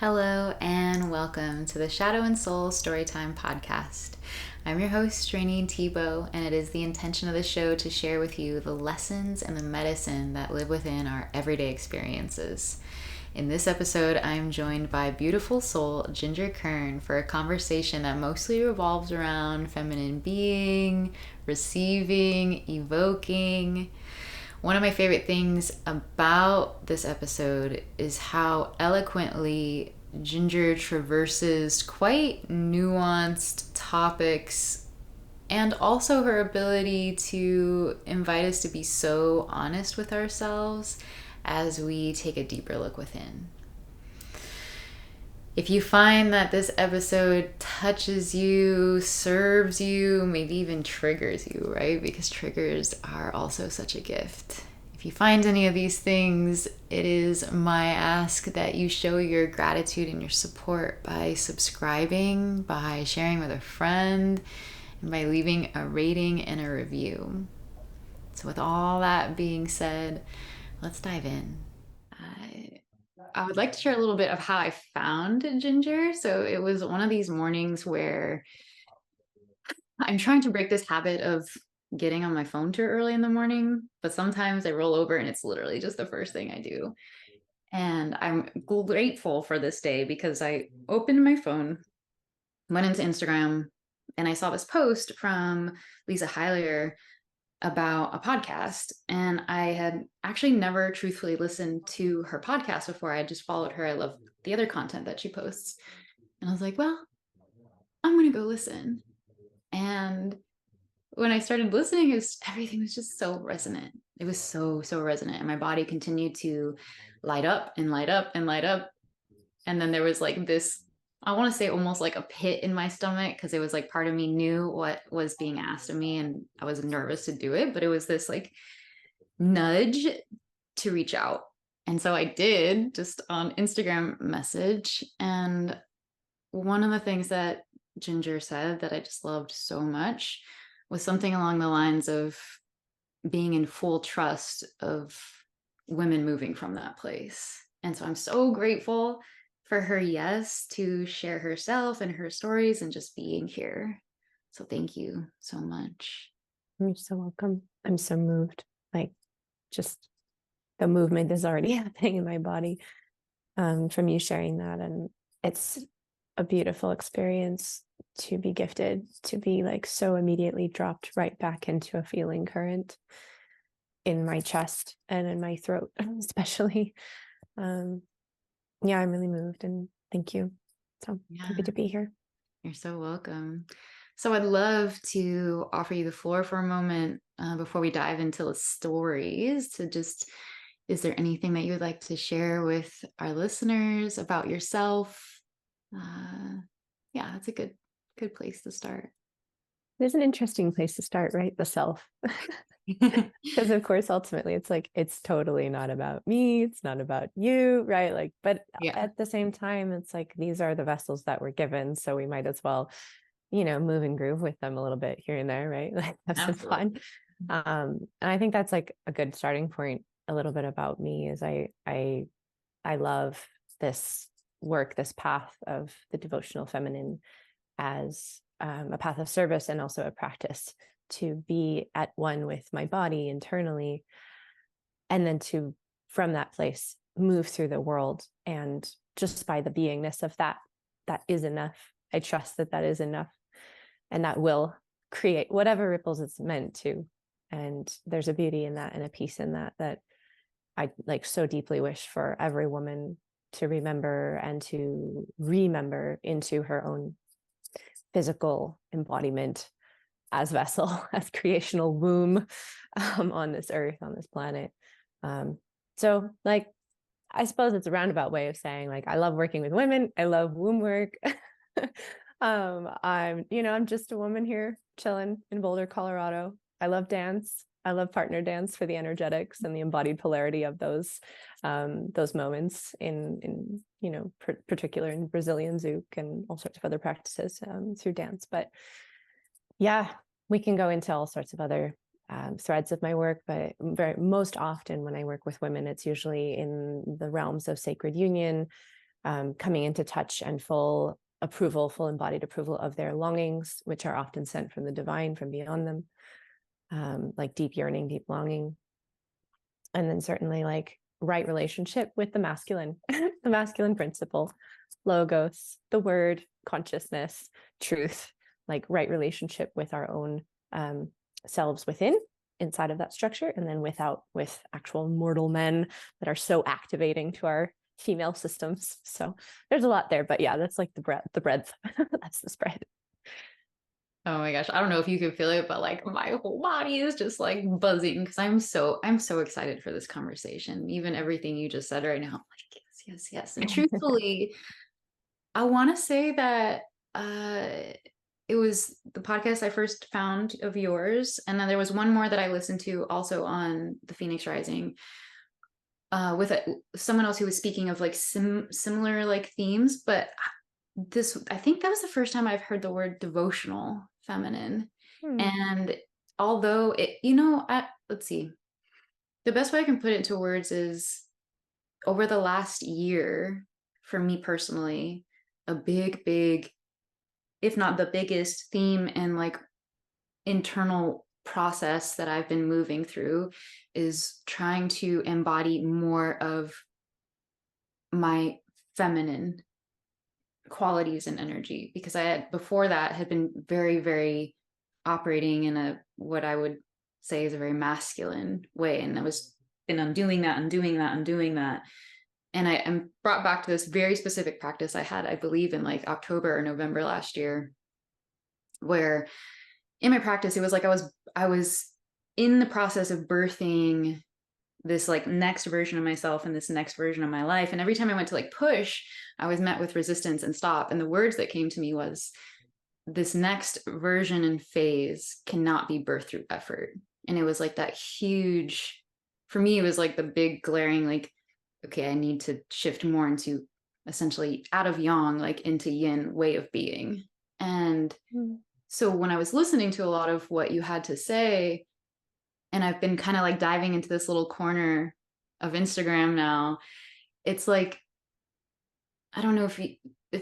Hello and welcome to the Shadow and Soul Storytime podcast. I'm your host, Rayneen, and it is the intention of the show to share with you the lessons and the medicine that live within our everyday experiences. In this episode, I'm joined by beautiful soul Ginger Kern for a conversation that mostly revolves around feminine being, receiving, evoking. One of my favorite things about this episode is how eloquently Ginger traverses quite nuanced topics, and also her ability to invite us to be so honest with ourselves as we take a deeper look within. If you find that this episode touches you, serves you, maybe even triggers you, right? Because triggers are also such a gift. If you find any of these things, it is my ask that you show your gratitude and your support by subscribing, by sharing with a friend, and by leaving a rating and a review. So with all that being said, let's dive in. I would like to share a little bit of how I found Ginger. So it was one of these mornings where I'm trying to break this habit of getting on my phone too early in the morning, but sometimes I roll over and it's literally just the first thing I do. And I'm grateful for this day because I opened my phone, went into Instagram, and I saw this post from Lisa Hyler about a podcast. And I had actually never truthfully listened to her podcast before. I just followed her. I love the other content that she posts. And I was like, well, I'm going to go listen. And when I started listening, everything was just so resonant. It was so resonant. And my body continued to light up and light up and light up. And then there was like this, I want to say almost like a pit in my stomach, because it was like part of me knew what was being asked of me and I was nervous to do it, but it was this like nudge to reach out. And so I did, just on Instagram message. And one of the things that Ginger said that I just loved so much was something along the lines of being in full trust of women moving from that place. And so I'm so grateful for her yes to share herself and her stories and just being here. So thank you so much. You're so welcome. I'm so moved. Like, just the movement is already happening in my body from you sharing that. And it's a beautiful experience to be gifted, to be like so immediately dropped right back into a feeling current in my chest and in my throat, especially. Yeah, I'm really moved, and thank you. So happy to be here. You're so welcome. So I'd love to offer you the floor for a moment before we dive into the stories to just, is there anything that you would like to share with our listeners about yourself? Yeah, that's a good place to start. There's an interesting place to start, right? The self. Because of course, ultimately, it's like, it's totally not about me. It's not about you, right? Like, but Yeah, at the same time, it's like, these are the vessels that we're given. So we might as well, move and groove with them a little bit here and there, right? Like, have some fun. And I think that's like a good starting point. A little bit about me is I love this work, this path of the devotional feminine as a path of service and also a practice to be at one with my body internally, and then to, from that place, move through the world. And just by the beingness of that is enough. I trust that is enough, and that will create whatever ripples it's meant to. And there's a beauty in that and a peace in that I like so deeply wish for every woman to remember and to remember into her own physical embodiment as vessel, as creational womb on this earth, on this planet. So like, I suppose it's a roundabout way of saying, like, I love working with women. I love womb work. I'm just a woman here chilling in Boulder, Colorado. I love dance. I love partner dance for the energetics and the embodied polarity of those moments in particular in Brazilian Zouk and all sorts of other practices through dance. But yeah, we can go into all sorts of other threads of my work, but most often when I work with women, it's usually in the realms of sacred union, coming into touch and full approval, full embodied approval of their longings, which are often sent from the divine, from beyond them, like deep yearning, deep longing. And then certainly like right relationship with the masculine, the masculine principle, logos, the word, consciousness, truth, like right relationship with our own selves within, inside of that structure, and then with actual mortal men that are so activating to our female systems. So there's a lot there, but yeah, that's like the breadth. That's the spread. Oh my gosh, I don't know if you can feel it, but like my whole body is just like buzzing because I'm so excited for this conversation. Even everything you just said right now, I'm like, yes. And truthfully, I want to say that it was the podcast I first found of yours, and then there was one more that I listened to also on the Phoenix Rising, with someone else who was speaking of like similar like themes, but I think that was the first time I've heard the word devotional feminine. And although let's see, the best way I can put it into words is over the last year, for me personally, a big, if not the biggest theme and like internal process that I've been moving through is trying to embody more of my feminine qualities and energy, because I had before that had been very operating in a what I would say is a very masculine way, and I'm doing that and I am brought back to this very specific practice I had, I believe in like October or November last year, where in my practice it was like I was in the process of birthing this like next version of myself and this next version of my life. And every time I went to like push, I was met with resistance and stop. And the words that came to me was, this next version and phase cannot be birthed through effort. And it was like that huge, for me, it was like the big glaring, like, okay, I need to shift more into essentially out of yang, like into yin way of being. And so when I was listening to a lot of what you had to say, and I've been kind of like diving into this little corner of Instagram now, it's like, I don't know if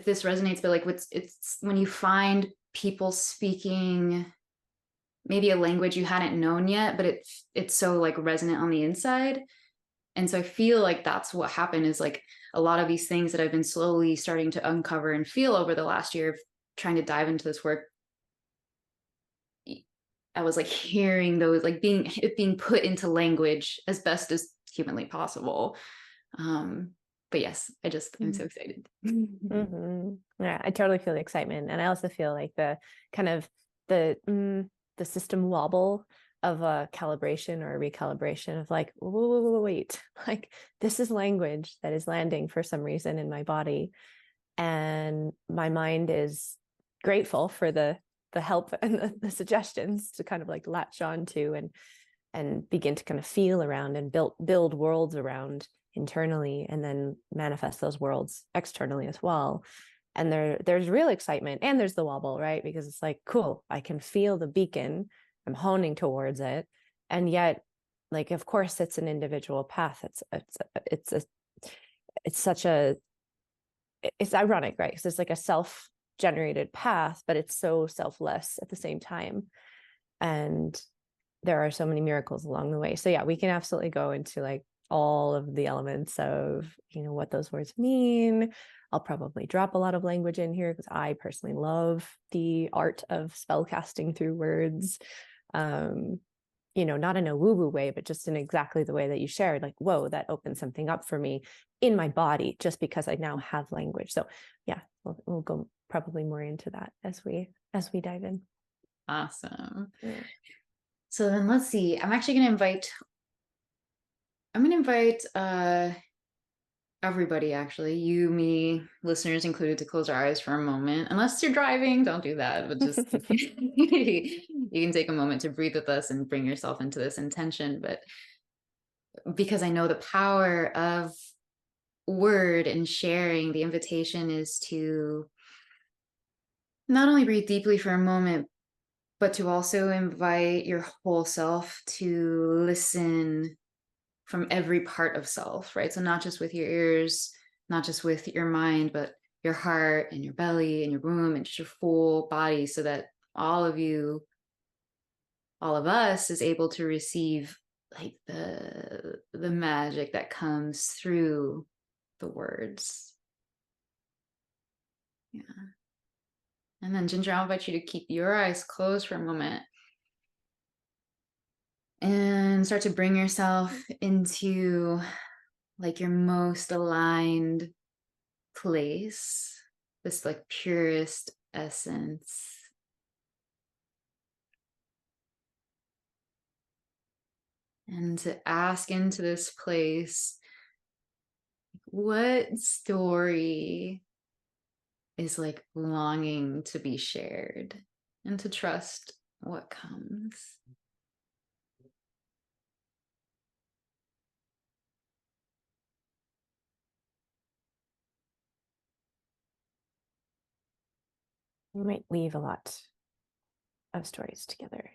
this resonates, but like it's when you find people speaking maybe a language you hadn't known yet, but it's so like resonant on the inside. And so I feel like that's what happened, is like a lot of these things that I've been slowly starting to uncover and feel over the last year of trying to dive into this work, I was like hearing those, like being put into language as best as humanly possible. But yes, I'm so excited. Yeah, I totally feel the excitement. And I also feel like the kind of the system wobble of a calibration or a recalibration of like, wait, like this is language that is landing for some reason in my body. And my mind is grateful for the help and the suggestions to kind of like latch on to and begin to kind of feel around and build worlds around internally, and then manifest those worlds externally as well. And there's real excitement, and there's the wobble, right? Because it's like, cool, I can feel the beacon, I'm honing towards it. And yet, like, of course, it's an individual path. It's ironic, right? Because it's like a self-generated path, but it's so selfless at the same time. And there are so many miracles along the way. So yeah, we can absolutely go into like all of the elements of, what those words mean. I'll probably drop a lot of language in here because I personally love the art of spell casting through words. Not in a woo-woo way, but just in exactly the way that you shared, like, whoa, that opened something up for me in my body just because I now have language. So yeah, we'll go probably more into that as we dive in. Awesome. Yeah. So then let's see. I'm going to invite everybody, actually, you, me, listeners included, to close our eyes for a moment. Unless you're driving, don't do that. But just you can take a moment to breathe with us and bring yourself into this intention. But because I know the power of word and sharing, the invitation is to not only breathe deeply for a moment, but to also invite your whole self to listen from every part of self, right? So not just with your ears, not just with your mind, but your heart and your belly and your womb and just your full body, so that all of you, all of us, is able to receive like the magic that comes through the words. Yeah. And then Ginger, I'll invite you to keep your eyes closed for a moment and start to bring yourself into like your most aligned place, this like purest essence. And to ask into this place, what story is like longing to be shared, and to trust what comes. We might weave a lot of stories together.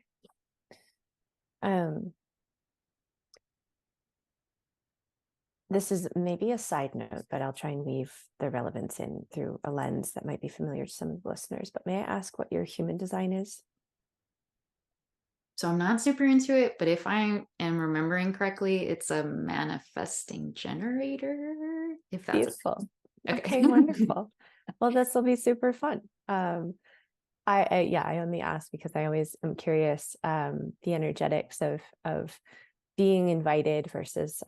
This is maybe a side note, but I'll try and weave the relevance in through a lens that might be familiar to some of the listeners. But may I ask what your human design is? So I'm not super into it, but if I am remembering correctly, it's a manifesting generator. If that's beautiful. Okay, Wonderful. Well, this will be super fun. I only ask because I always am curious, the energetics of being invited versus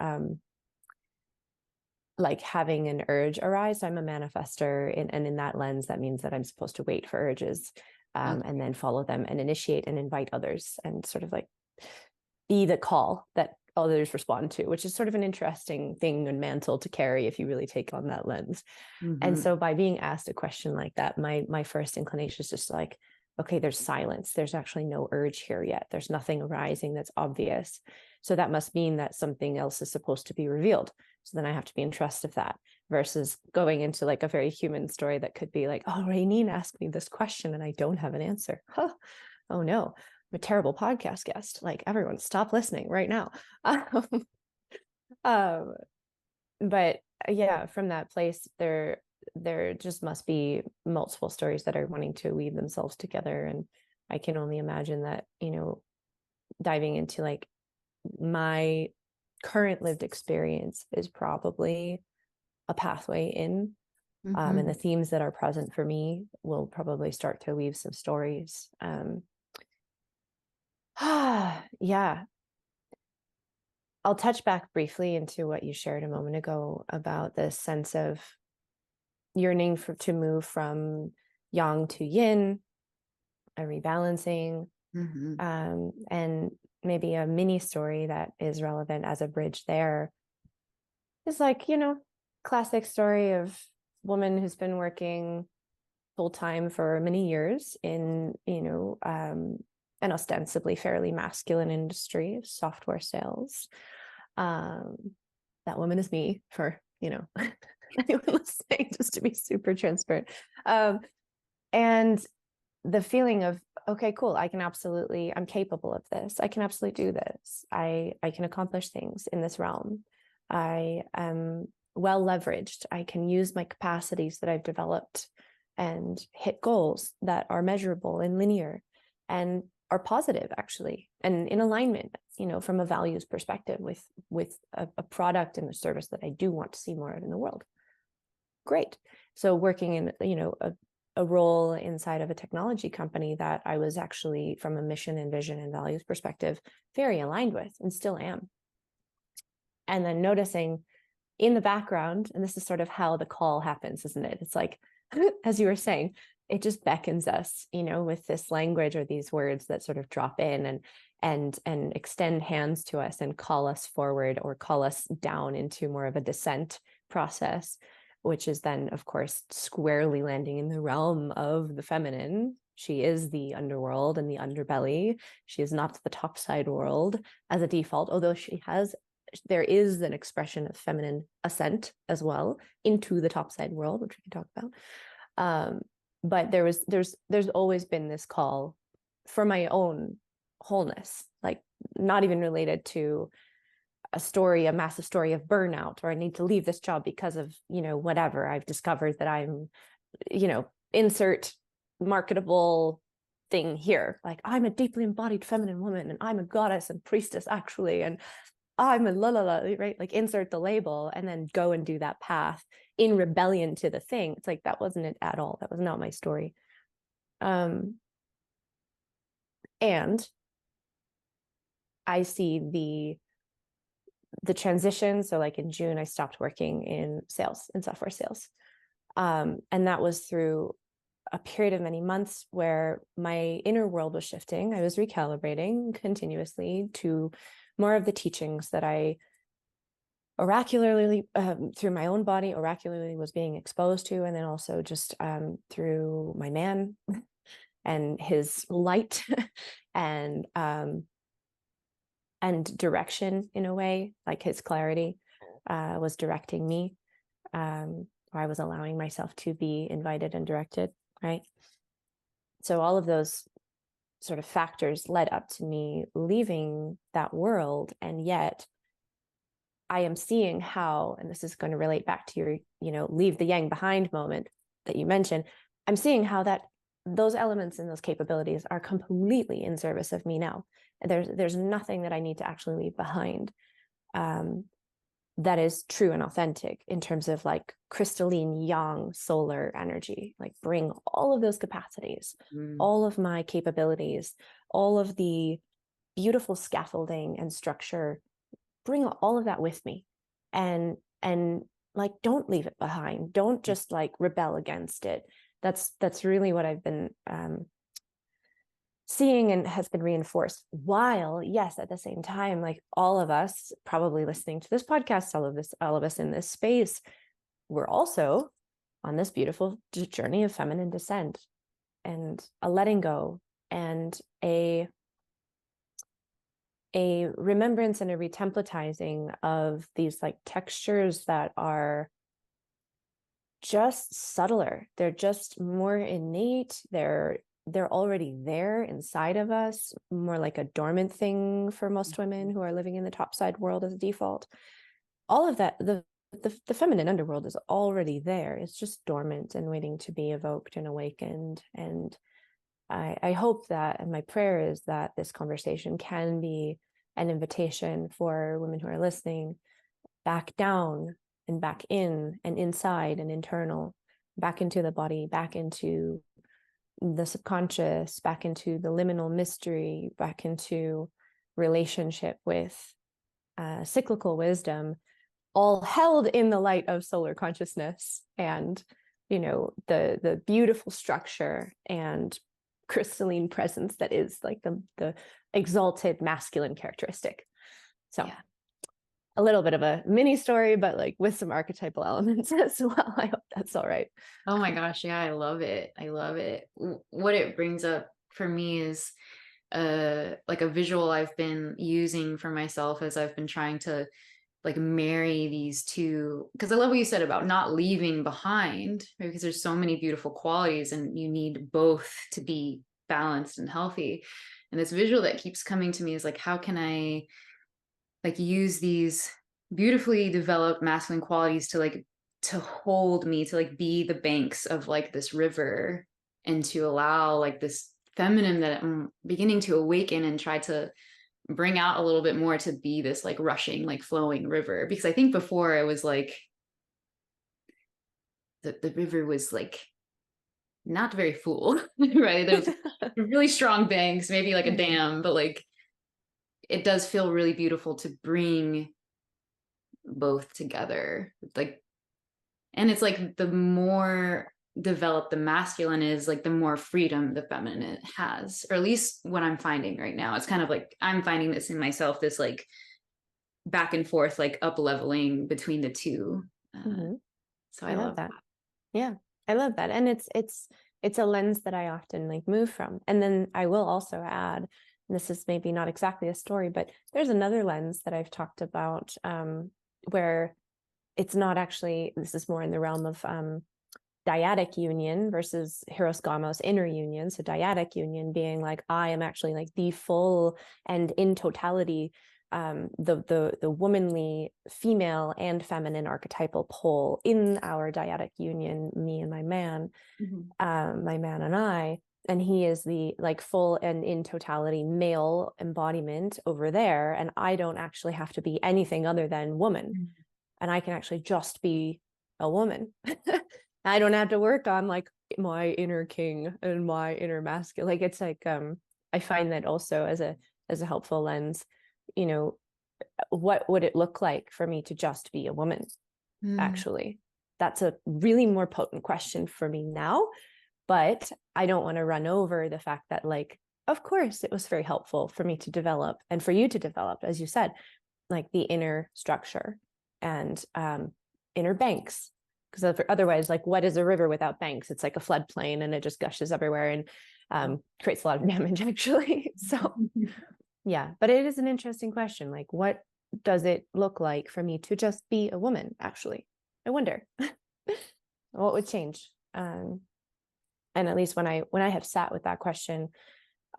like having an urge arise. So I'm a manifester, and in that lens, that means that I'm supposed to wait for urges, and then follow them and initiate and invite others, and sort of like be the call that others respond to, which is sort of an interesting thing and mantle to carry if you really take on that lens. And so by being asked a question like that, my first inclination is just like, okay, there's silence. There's actually no urge here yet. There's nothing arising that's obvious. So that must mean that something else is supposed to be revealed. So then I have to be in trust of that, versus going into like a very human story that could be like, oh, Rayneen asked me this question and I don't have an answer. Huh. Oh no, I'm a terrible podcast guest. Like, everyone stop listening right now. But yeah, from that place, there just must be multiple stories that are wanting to weave themselves together. And I can only imagine that, diving into like my current lived experience is probably a pathway in. And the themes that are present for me will probably start to weave some stories. Yeah. I'll touch back briefly into what you shared a moment ago about this sense of yearning to move from yang to yin, a rebalancing, and maybe a mini story that is relevant as a bridge there is like, classic story of woman who's been working full-time for many years in, an ostensibly fairly masculine industry of software sales. That woman is me, for, anyone listening, just to be super transparent. And the feeling of, okay, cool, I'm capable of this. I can absolutely do this. I can accomplish things in this realm. I am well leveraged. I can use my capacities that I've developed and hit goals that are measurable and linear and are positive, actually, and in alignment, from a values perspective with a product and a service that I do want to see more of in the world. Great. So working in, a role inside of a technology company that I was actually, from a mission and vision and values perspective, very aligned with, and still am. And then noticing in the background, and this is sort of how the call happens, isn't it? It's like, as you were saying, it just beckons us, with this language or these words that sort of drop in and extend hands to us and call us forward or call us down into more of a descent process, which is then, of course, squarely landing in the realm of the feminine. She is the underworld and the underbelly. She is not the topside world as a default, although there is an expression of feminine ascent as well into the topside world, which we can talk about. But there's always been this call for my own wholeness, like not even related to a massive story of burnout, or I need to leave this job because of, whatever. I've discovered that I'm, insert marketable thing here. Like, I'm a deeply embodied feminine woman, and I'm a goddess and priestess, actually. And I'm a la la la, right? Like, insert the label and then go and do that path in rebellion to the thing. It's like, that wasn't it at all. That was not my story. And I see the transition. So like in June, I stopped working in sales, in software sales. And that was through a period of many months where my inner world was shifting. I was recalibrating continuously to more of the teachings that I oracularly, through my own body, oracularly was being exposed to, and then also just through my man and his light and direction, in a way, like his clarity was directing me, or I was allowing myself to be invited and directed, right? So all of those sort of factors led up to me leaving that world. And yet I am seeing how, and this is going to relate back to your, leave the yang behind moment that you mentioned. I'm seeing how that those elements and those capabilities are completely in service of me now. There's nothing that I need to actually leave behind that is true and authentic in terms of like crystalline yang solar energy. Like, bring all of those capacities, all of my capabilities, all of the beautiful scaffolding and structure, bring all of that with me, and like, don't leave it behind. Don't just like rebel against it. That's really what I've been seeing and has been reinforced, while yes, at the same time, like, all of us probably listening to this podcast, all of us in this space, we're also on this beautiful journey of feminine descent, and a letting go, and a remembrance and a retemplatizing of these like textures that are just subtler. They're just more innate. They're already there inside of us, more like a dormant thing for most women who are living in the topside world as a default. All of that, the feminine underworld is already there. It's just dormant and waiting to be evoked and awakened. And I hope that, and my prayer is that this conversation can be an invitation for women who are listening back down and back in and inside and internal, back into the body, back into the subconscious, back into the liminal mystery, back into relationship with cyclical wisdom, all held in the light of solar consciousness and, the beautiful structure and crystalline presence that is like the exalted masculine characteristic. So yeah. A little bit of a mini story, but like with some archetypal elements as well. I hope that's all right. Oh my gosh. Yeah. I love it. I love it. What it brings up for me is like a visual I've been using for myself as I've been trying to like marry these two, because I love what you said about not leaving behind, right? Because there's so many beautiful qualities and you need both to be balanced and healthy. And this visual that keeps coming to me is like, how can I like use these beautifully developed masculine qualities to hold me, to like be the banks of like this river, and to allow like this feminine that I'm beginning to awaken and try to bring out a little bit more, to be this like rushing, like flowing river. Because I think before it was like the river was like not very full, right? There's really strong banks, maybe like a dam, but like it does feel really beautiful to bring both together. Like, and it's like the more developed the masculine is, like the more freedom the feminine has, or at least what I'm finding right now. It's kind of like I'm finding this in myself, this like back and forth, like up leveling between the two. So I love that. Yeah, I love that. And it's a lens that I often like move from. And then I will also add, this is maybe not exactly a story, but there's another lens that I've talked about where it's not actually, this is more in the realm of dyadic union versus Hirosgamos inner union. So dyadic union being like, I am actually like the full and in totality the womanly female and feminine archetypal pole in our dyadic union, me and my man, my man and I, and he is the like full and in totality male embodiment over there, and I don't actually have to be anything other than woman, and I can actually just be a woman. I don't have to work on like my inner king and my inner masculine. Like it's like I find that also as a helpful lens, you know, what would it look like for me to just be a woman? Actually, that's a really more potent question for me now. But I don't want to run over the fact that, like, of course, it was very helpful for me to develop and for you to develop, as you said, like the inner structure and inner banks. Because otherwise, like, what is a river without banks? It's like a floodplain and it just gushes everywhere and creates a lot of damage, actually. So, yeah, but it is an interesting question. Like, what does it look like for me to just be a woman, actually? I wonder what would change. And at least when I have sat with that question,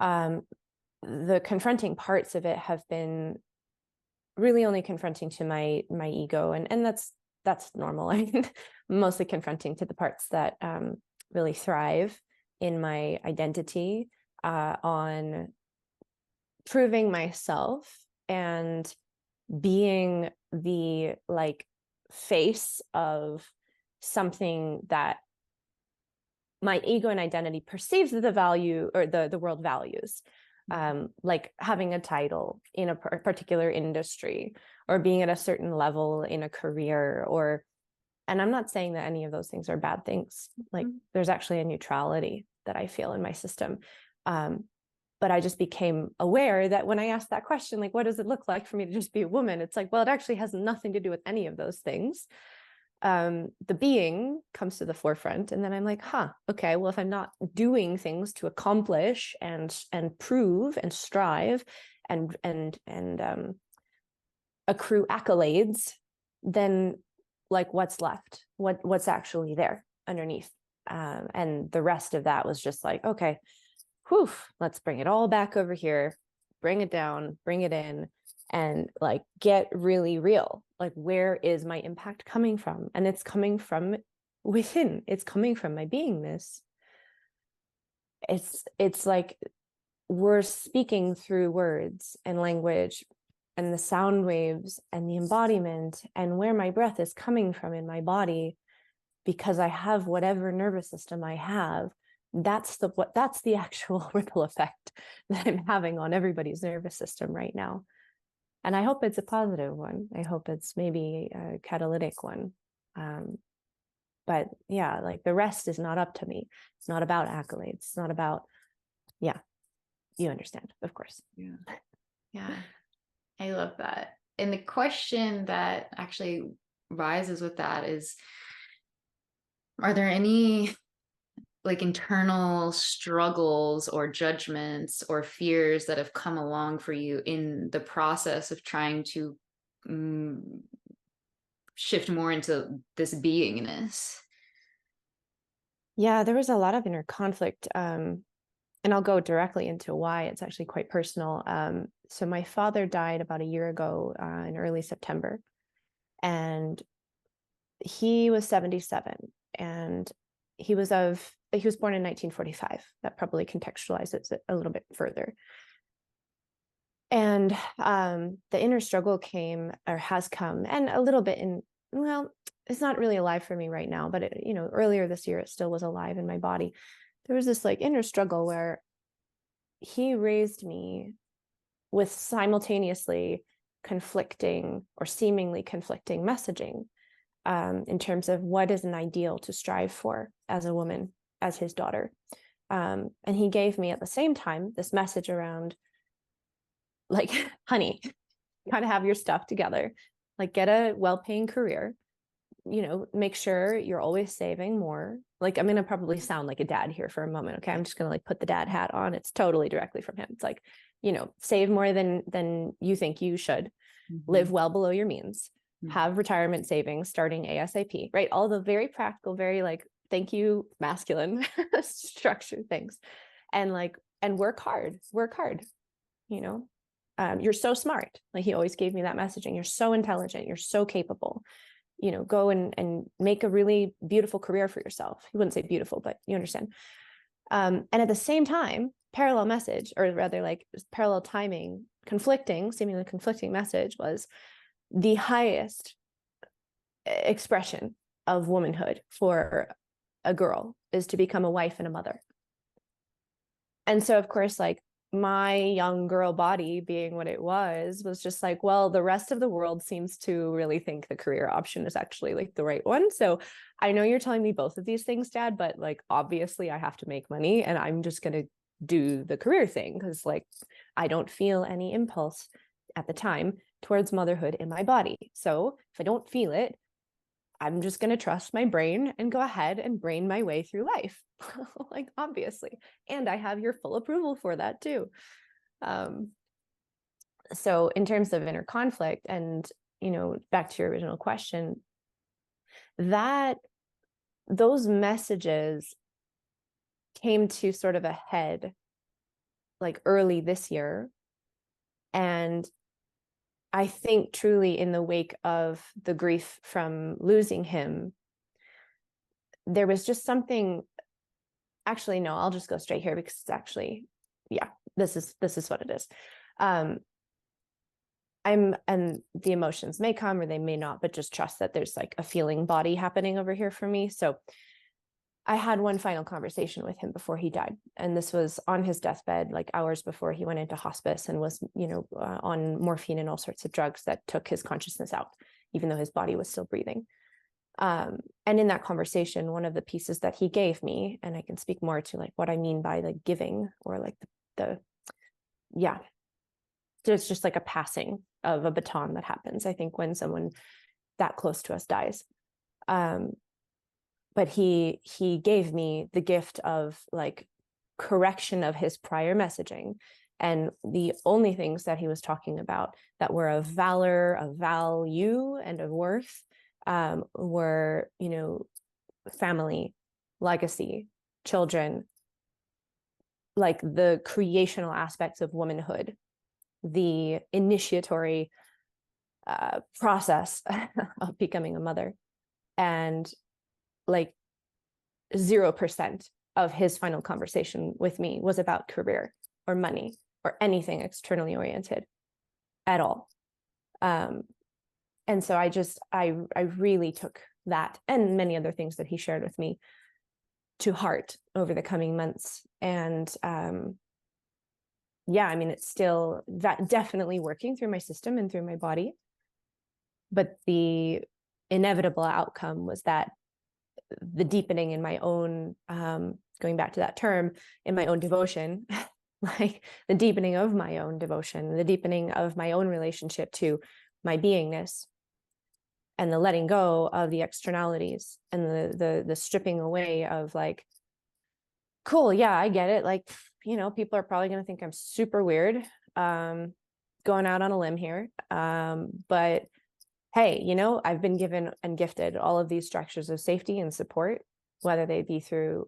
the confronting parts of it have been really only confronting to my ego, and that's normal. I mean, mostly confronting to the parts that really thrive in my identity, on proving myself and being the like face of something that my ego and identity perceives the value or the world values, like having a title in a particular industry or being at a certain level in a career, and I'm not saying that any of those things are bad things. Like there's actually a neutrality that I feel in my system. But I just became aware that when I asked that question, like, what does it look like for me to just be a woman? It's like, well, it actually has nothing to do with any of those things. The being comes to the forefront, and then I'm like, okay, well, if I'm not doing things to accomplish and prove and strive and accrue accolades, then like what's left? What's actually there underneath? And the rest of that was just like, okay, let's bring it all back over here, bring it down, bring it in, and like get really real. Like, where is my impact coming from? And it's coming from within. It's coming from my beingness. It's like we're speaking through words and language and the sound waves and the embodiment and where my breath is coming from in my body, because I have whatever nervous system I have. That's the actual ripple effect that I'm having on everybody's nervous system right now. And I hope it's a positive one. I hope it's maybe a catalytic one. But yeah, like the rest is not up to me. It's not about accolades. It's not about, yeah, you understand, of course. Yeah. Yeah. I love that. And the question that actually rises with that is, are there any like internal struggles or judgments or fears that have come along for you in the process of trying to shift more into this beingness? Yeah, there was a lot of inner conflict. And I'll go directly into why. It's actually quite personal. So my father died about a year ago, in early September, and he was 77, and he was born in 1945. That probably contextualizes it a little bit further. And the inner struggle came, or has come, and a little bit well, it's not really alive for me right now, but earlier this year, it still was alive in my body. There was this like inner struggle where he raised me with simultaneously conflicting or seemingly conflicting messaging, in terms of what is an ideal to strive for as a woman, as his daughter. And he gave me at the same time this message around, like, honey, kind of have your stuff together, like get a well-paying career, make sure you're always saving more. Like, I'm going to probably sound like a dad here for a moment. Okay. I'm just going to like put the dad hat on. It's totally directly from him. It's like, save more than you think you should, live well below your means, have retirement savings starting ASAP, right? All the very practical, very like, thank you, masculine structure things. And work hard, You're so smart. Like, he always gave me that messaging. You're so intelligent. You're so capable. Go and make a really beautiful career for yourself. He wouldn't say beautiful, but you understand. And at the same time, parallel message, or rather like parallel timing, seemingly conflicting message was the highest expression of womanhood for a girl is to become a wife and a mother. And so, of course, like, my young girl body, being what it was just like, well, the rest of the world seems to really think the career option is actually like the right one. So I know you're telling me both of these things, Dad, but like, obviously I have to make money, and I'm just going to do the career thing, because like, I don't feel any impulse at the time towards motherhood in my body. So if I don't feel it, I'm just going to trust my brain and go ahead and brain my way through life. Like, obviously. And I have your full approval for that too. So in terms of inner conflict, and, back to your original question, that those messages came to sort of a head like early this year. And I think truly in the wake of the grief from losing him, there was just something. Actually, no, I'll just go straight here, because it's actually, yeah, this is what it is. And the emotions may come or they may not, but just trust that there's like a feeling body happening over here for me. So I had one final conversation with him before he died. And this was on his deathbed, like hours before he went into hospice and was, on morphine and all sorts of drugs that took his consciousness out, even though his body was still breathing. And in that conversation, one of the pieces that he gave me, and I can speak more to like what I mean by like giving, or like yeah. So it's just like a passing of a baton that happens, I think, when someone that close to us dies. But he gave me the gift of like correction of his prior messaging. And the only things that he was talking about that were of valor, of value, and of worth were, family, legacy, children, like the creational aspects of womanhood, the initiatory process of becoming a mother. And like 0% of his final conversation with me was about career or money or anything externally oriented at all. And so I really took that and many other things that he shared with me to heart over the coming months. And yeah, I mean, it's still that definitely working through my system and through my body. But the inevitable outcome was that the deepening in my own, going back to that term, in my own devotion, like the deepening of my own devotion, the deepening of my own relationship to my beingness, and the letting go of the externalities, and the stripping away of like, cool, yeah, I get it. Like, people are probably going to think I'm super weird, going out on a limb here. But hey, I've been given and gifted all of these structures of safety and support, whether they be through,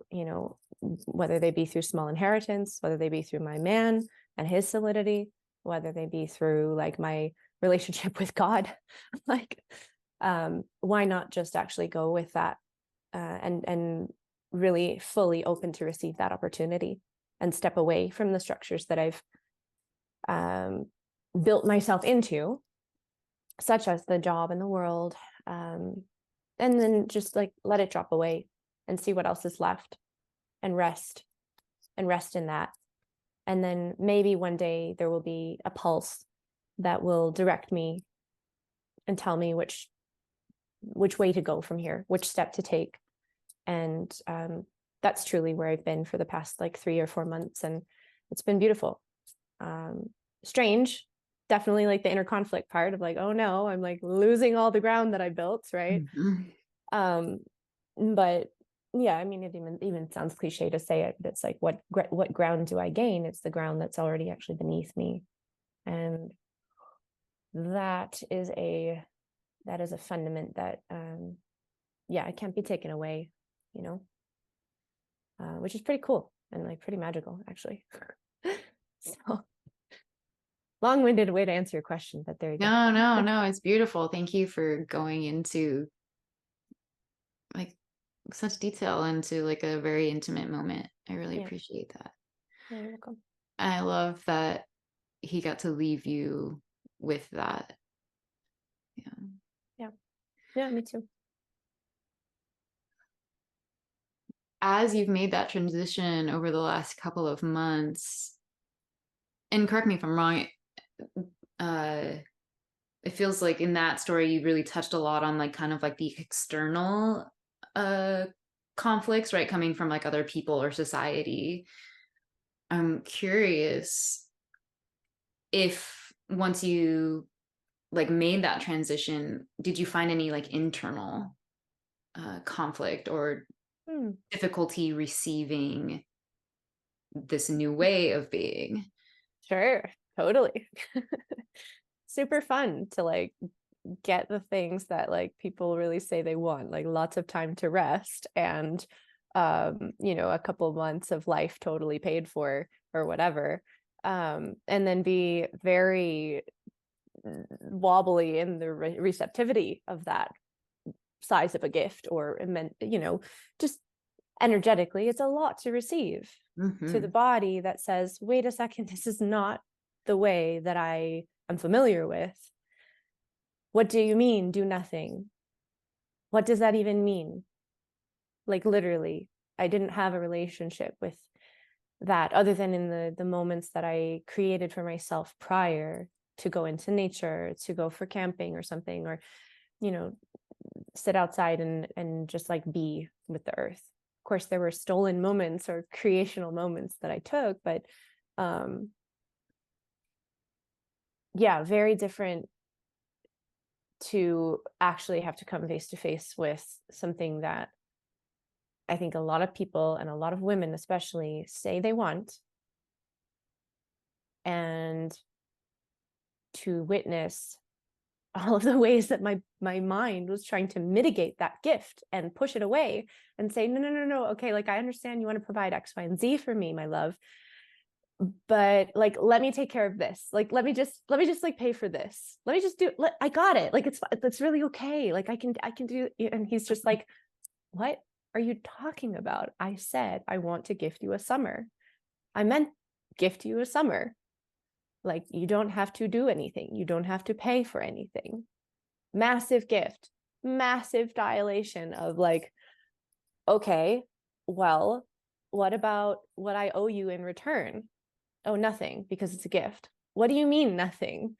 small inheritance, whether they be through my man and his solidity, whether they be through like my relationship with God. Like, why not just actually go with that, and really fully open to receive that opportunity and step away from the structures that I've built myself into, such as the job and the world, and then just like let it drop away and see what else is left, and rest in that. And then maybe one day there will be a pulse that will direct me and tell me which way to go from here, which step to take. And that's truly where I've been for the past like 3 or 4 months. And it's been beautiful. Strange, definitely like the inner conflict part of like, oh no, I'm like losing all the ground that I built, right? But yeah, I mean, it even sounds cliche to say it, but it's like, what ground do I gain? It's the ground that's already actually beneath me. And that is a fundament that yeah, it can't be taken away, which is pretty cool and like pretty magical, actually. So long-winded way to answer your question, but there you go. No, it's beautiful. Thank you for going into like such detail into like a very intimate moment. I really Yeah. appreciate that. You're welcome. And I love that he got to leave you with that. Yeah. Yeah. Yeah, me too. As you've made that transition over the last couple of months, and correct me if I'm wrong, uh, it feels like in that story you really touched a lot on like kind of like the external uh conflicts, right? Coming from like other people or society. I'm curious if once you like made that transition, did you find any like internal conflict or difficulty receiving this new way of being? Sure, totally. Super fun to like get the things that like people really say they want, like lots of time to rest and a couple months of life totally paid for or whatever. And then be very wobbly in the receptivity of that size of a gift or just energetically, it's a lot to receive to the body that says, wait a second, this is not the way that I am familiar with. What do you mean, do nothing? What does that even mean? Like literally, I didn't have a relationship with that other than in the moments that I created for myself prior to go into nature, to go for camping or something, or, sit outside and just like be with the earth. Of course, there were stolen moments or creational moments that I took, but very different to actually have to come face to face with something that I think a lot of people and a lot of women especially say they want, and to witness all of the ways that my mind was trying to mitigate that gift and push it away and say, no. Okay, like I understand you want to provide X, Y, and Z for me, my love, but like, let me take care of this. Like, let me just like pay for this. Let me just do it. I got it. Like, it's really okay. Like I can do it. And he's just like, what are you talking about? I said, I want to gift you a summer. I meant gift you a summer. Like, you don't have to do anything. You don't have to pay for anything. Massive gift, massive dilation of like, okay, well, what about what I owe you in return? Oh, nothing, because it's a gift. What do you mean nothing?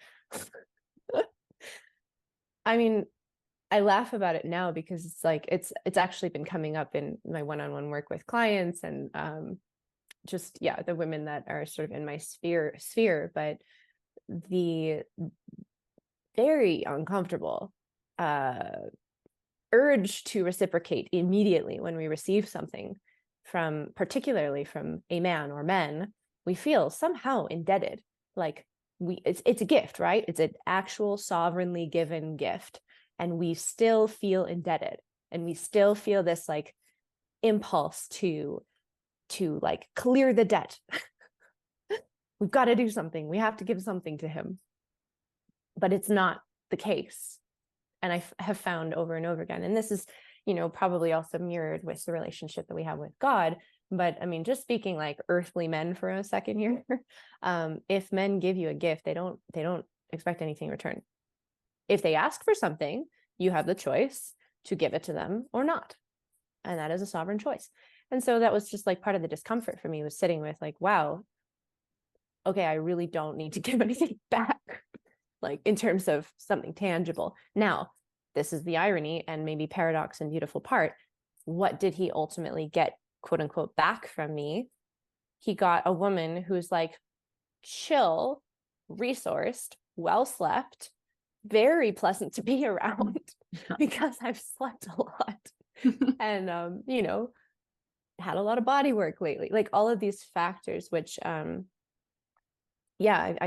I mean, I laugh about it now because it's like, it's actually been coming up in my one-on-one work with clients and the women that are sort of in my sphere, but the very uncomfortable urge to reciprocate immediately when we receive something particularly from a man or men, we feel somehow indebted. Like it's a gift, right? It's an actual sovereignly given gift. And we still feel indebted. And we still feel this like impulse to like clear the debt. We've got to do something. We have to give something to him. But it's not the case. And I have found over and over again, and this is, probably also mirrored with the relationship that we have with God. But I mean, just speaking like earthly men for a second here, if men give you a gift, they don't expect anything in return. If they ask for something, you have the choice to give it to them or not. And that is a sovereign choice. And so that was just like part of the discomfort for me, was sitting with like, wow, okay, I really don't need to give anything back, like in terms of something tangible. Now, this is the irony and maybe paradox and beautiful part. What did he ultimately get, quote unquote, back from me? He got a woman who's like chill, resourced, well slept, very pleasant to be around because I've slept a lot and, had a lot of body work lately, like all of these factors, which, I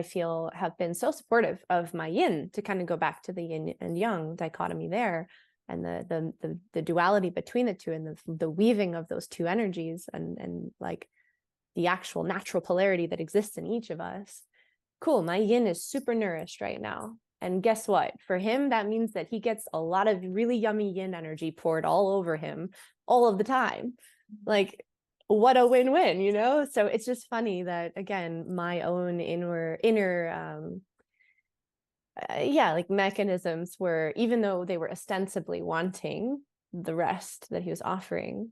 feel have been so supportive of my yin, to kind of go back to the yin and yang dichotomy there, and the duality between the two, and the weaving of those two energies, and like the actual natural polarity that exists in each of us. cool, my yin is super nourished right now. And guess what? For him, that means that he gets a lot of really yummy yin energy poured all over him all of the time. Like, what a win-win, you know? So it's just funny that, again, my own inner like mechanisms were, even though they were ostensibly wanting the rest that he was offering,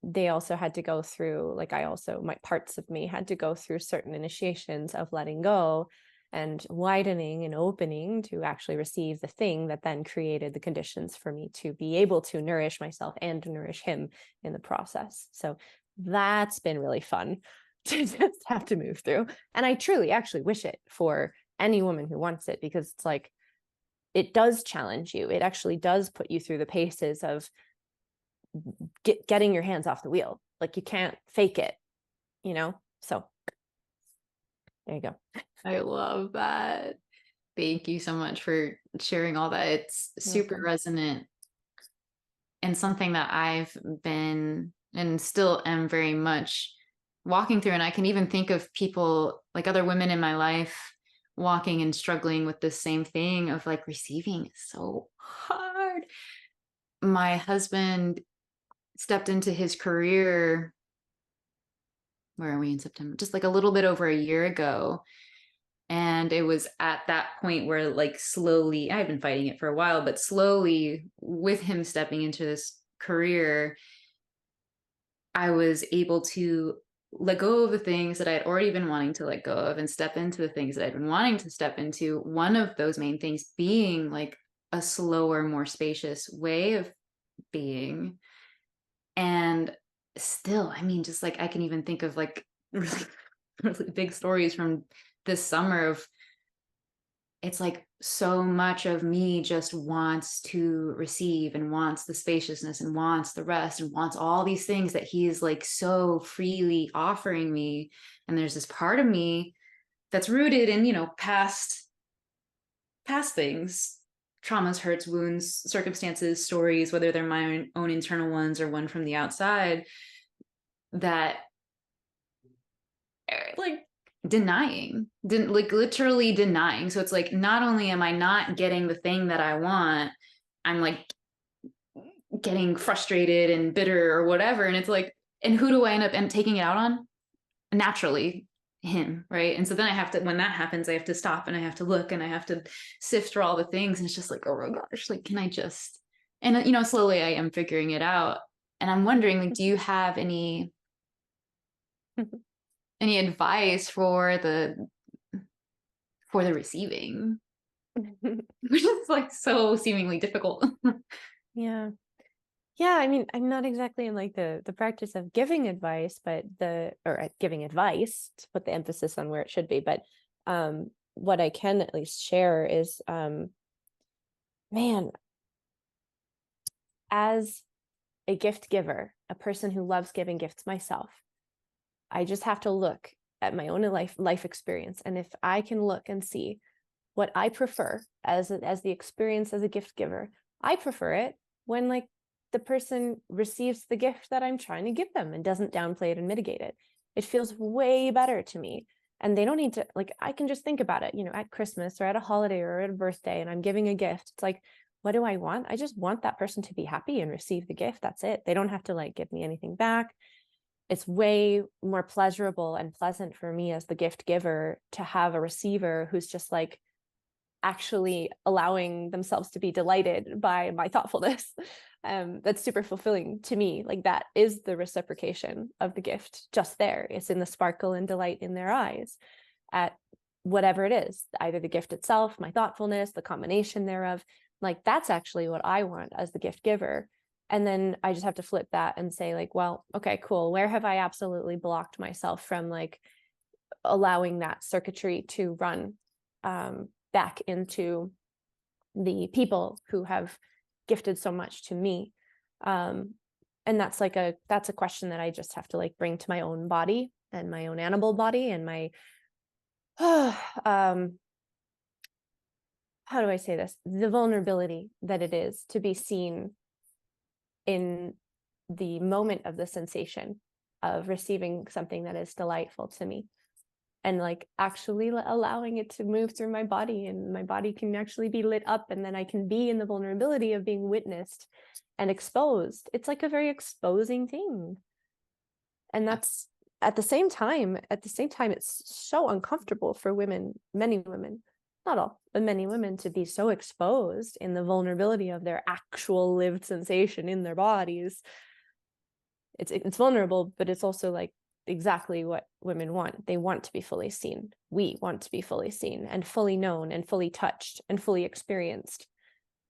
they also had to go through, like, my parts of me had to go through certain initiations of letting go and widening and opening to actually receive the thing that then created the conditions for me to be able to nourish myself and to nourish him in the process. So that's been really fun to just have to move through. And I truly actually wish it for any woman who wants it, because it's like, it does challenge you. It actually does put you through the paces of getting your hands off the wheel. Like, you can't fake it, you know? So there you go. I love that. Thank you so much for sharing all that. It's super resonant and something that I've been and still am very much walking through. And I can even think of people, like other women in my life, walking and struggling with the same thing of like, receiving is so hard. My husband stepped into his career, where are we in September? Just like a little bit over a year ago. And it was at that point where, like, slowly, I had been fighting it for a while, but slowly, with him stepping into this career, I was able to let go of the things that I had already been wanting to let go of and step into the things that I'd been wanting to step into. One of those main things being like a slower, more spacious way of being. And still, I mean, just like I can even think of like really, really big stories from this summer of, it's like so much of me just wants to receive and wants the spaciousness and wants the rest and wants all these things that he is like so freely offering me. And there's this part of me that's rooted in, you know, past things, traumas, hurts, wounds, circumstances, stories, whether they're my own internal ones or one from the outside, that like didn't like literally denying. So it's like, not only am I not getting the thing that I want, I'm like getting frustrated and bitter or whatever. And it's like, and who do I end up taking it out on? Naturally, him, right? And so then I have to, when that happens, I have to stop and I have to look and I have to sift through all the things. And it's just like, oh my gosh, like, can I just, and you know, slowly I am figuring it out. And I'm wondering, like, do you have any advice for the receiving, which is like so seemingly difficult? Yeah. Yeah, I mean, I'm not exactly in like the practice of giving advice, but giving advice to put the emphasis on where it should be. But what I can at least share is, man, as a gift giver, a person who loves giving gifts myself, I just have to look at my own life experience. And if I can look and see what I prefer as the experience as a gift giver, I prefer it when like the person receives the gift that I'm trying to give them and doesn't downplay it and mitigate it. It feels way better to me. And they don't need to, like, I can just think about it, you know, at Christmas or at a holiday or at a birthday, and I'm giving a gift. It's like, what do I want? I just want that person to be happy and receive the gift. That's it. They don't have to like give me anything back. It's way more pleasurable and pleasant for me as the gift giver to have a receiver who's just like actually allowing themselves to be delighted by my thoughtfulness. That's super fulfilling to me. Like, that is the reciprocation of the gift just there. It's in the sparkle and delight in their eyes at whatever it is, either the gift itself, my thoughtfulness, the combination thereof. Like, that's actually what I want as the gift giver. And then I just have to flip that and say like, well, okay, cool. Where have I absolutely blocked myself from like allowing that circuitry to run back into the people who have gifted so much to me? And that's a question that I just have to like bring to my own body and my own animal body and my how do I say this? The vulnerability that it is to be seen in the moment of the sensation of receiving something that is delightful to me. and like actually allowing it to move through my body, and my body can actually be lit up, and then I can be in the vulnerability of being witnessed and exposed. It's like a very exposing thing. And that's at the same time, it's so uncomfortable for women, many women, not all, but many women, to be so exposed in the vulnerability of their actual lived sensation in their bodies. It's vulnerable, but it's also like exactly what women want. They want to be fully seen. We want to be fully seen and fully known and fully touched and fully experienced,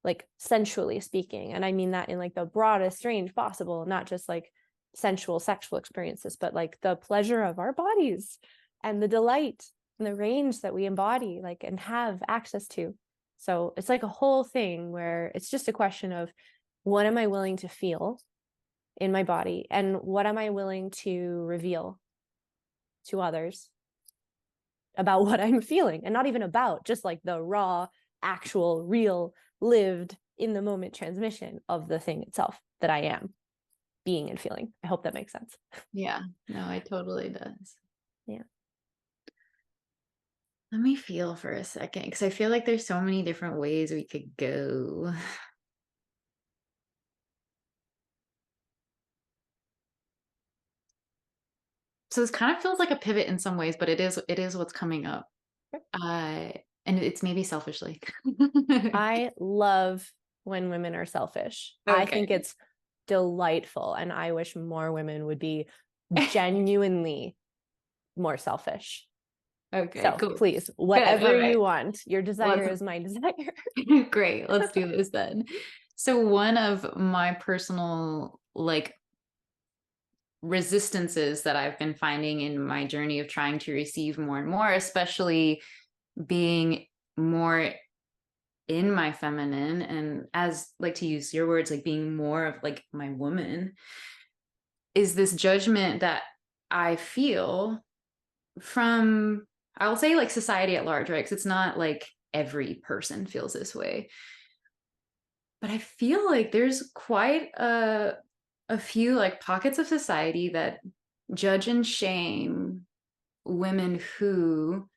like sensually speaking. And I mean that in like the broadest range possible, not just like sensual sexual experiences, but like the pleasure of our bodies and the delight and the range that we embody, like, and have access to. So it's like a whole thing where it's just a question of, what am I willing to feel in my body, and what am I willing to reveal to others about what I'm feeling, and not even about, just like the raw, actual, real, lived in the moment transmission of the thing itself that I am being and feeling. I hope that makes sense. Yeah, no, it totally does. Yeah. Let me feel for a second, because I feel like there's so many different ways we could go. So this kind of feels like a pivot in some ways, but it is what's coming up. And it's maybe selfishly. I love when women are selfish. I think it's delightful, and I wish more women would be genuinely more selfish. Okay, so cool. Please, whatever Good, you want, your desire is my desire. Great, let's do this then. So one of my personal like resistances that I've been finding in my journey of trying to receive more and more, especially being more in my feminine, and as like to use your words, like being more of like my woman, is this judgment that I feel from, I'll say like society at large, right? Because it's not like every person feels this way. But I feel like there's quite a few like pockets of society that judge and shame women who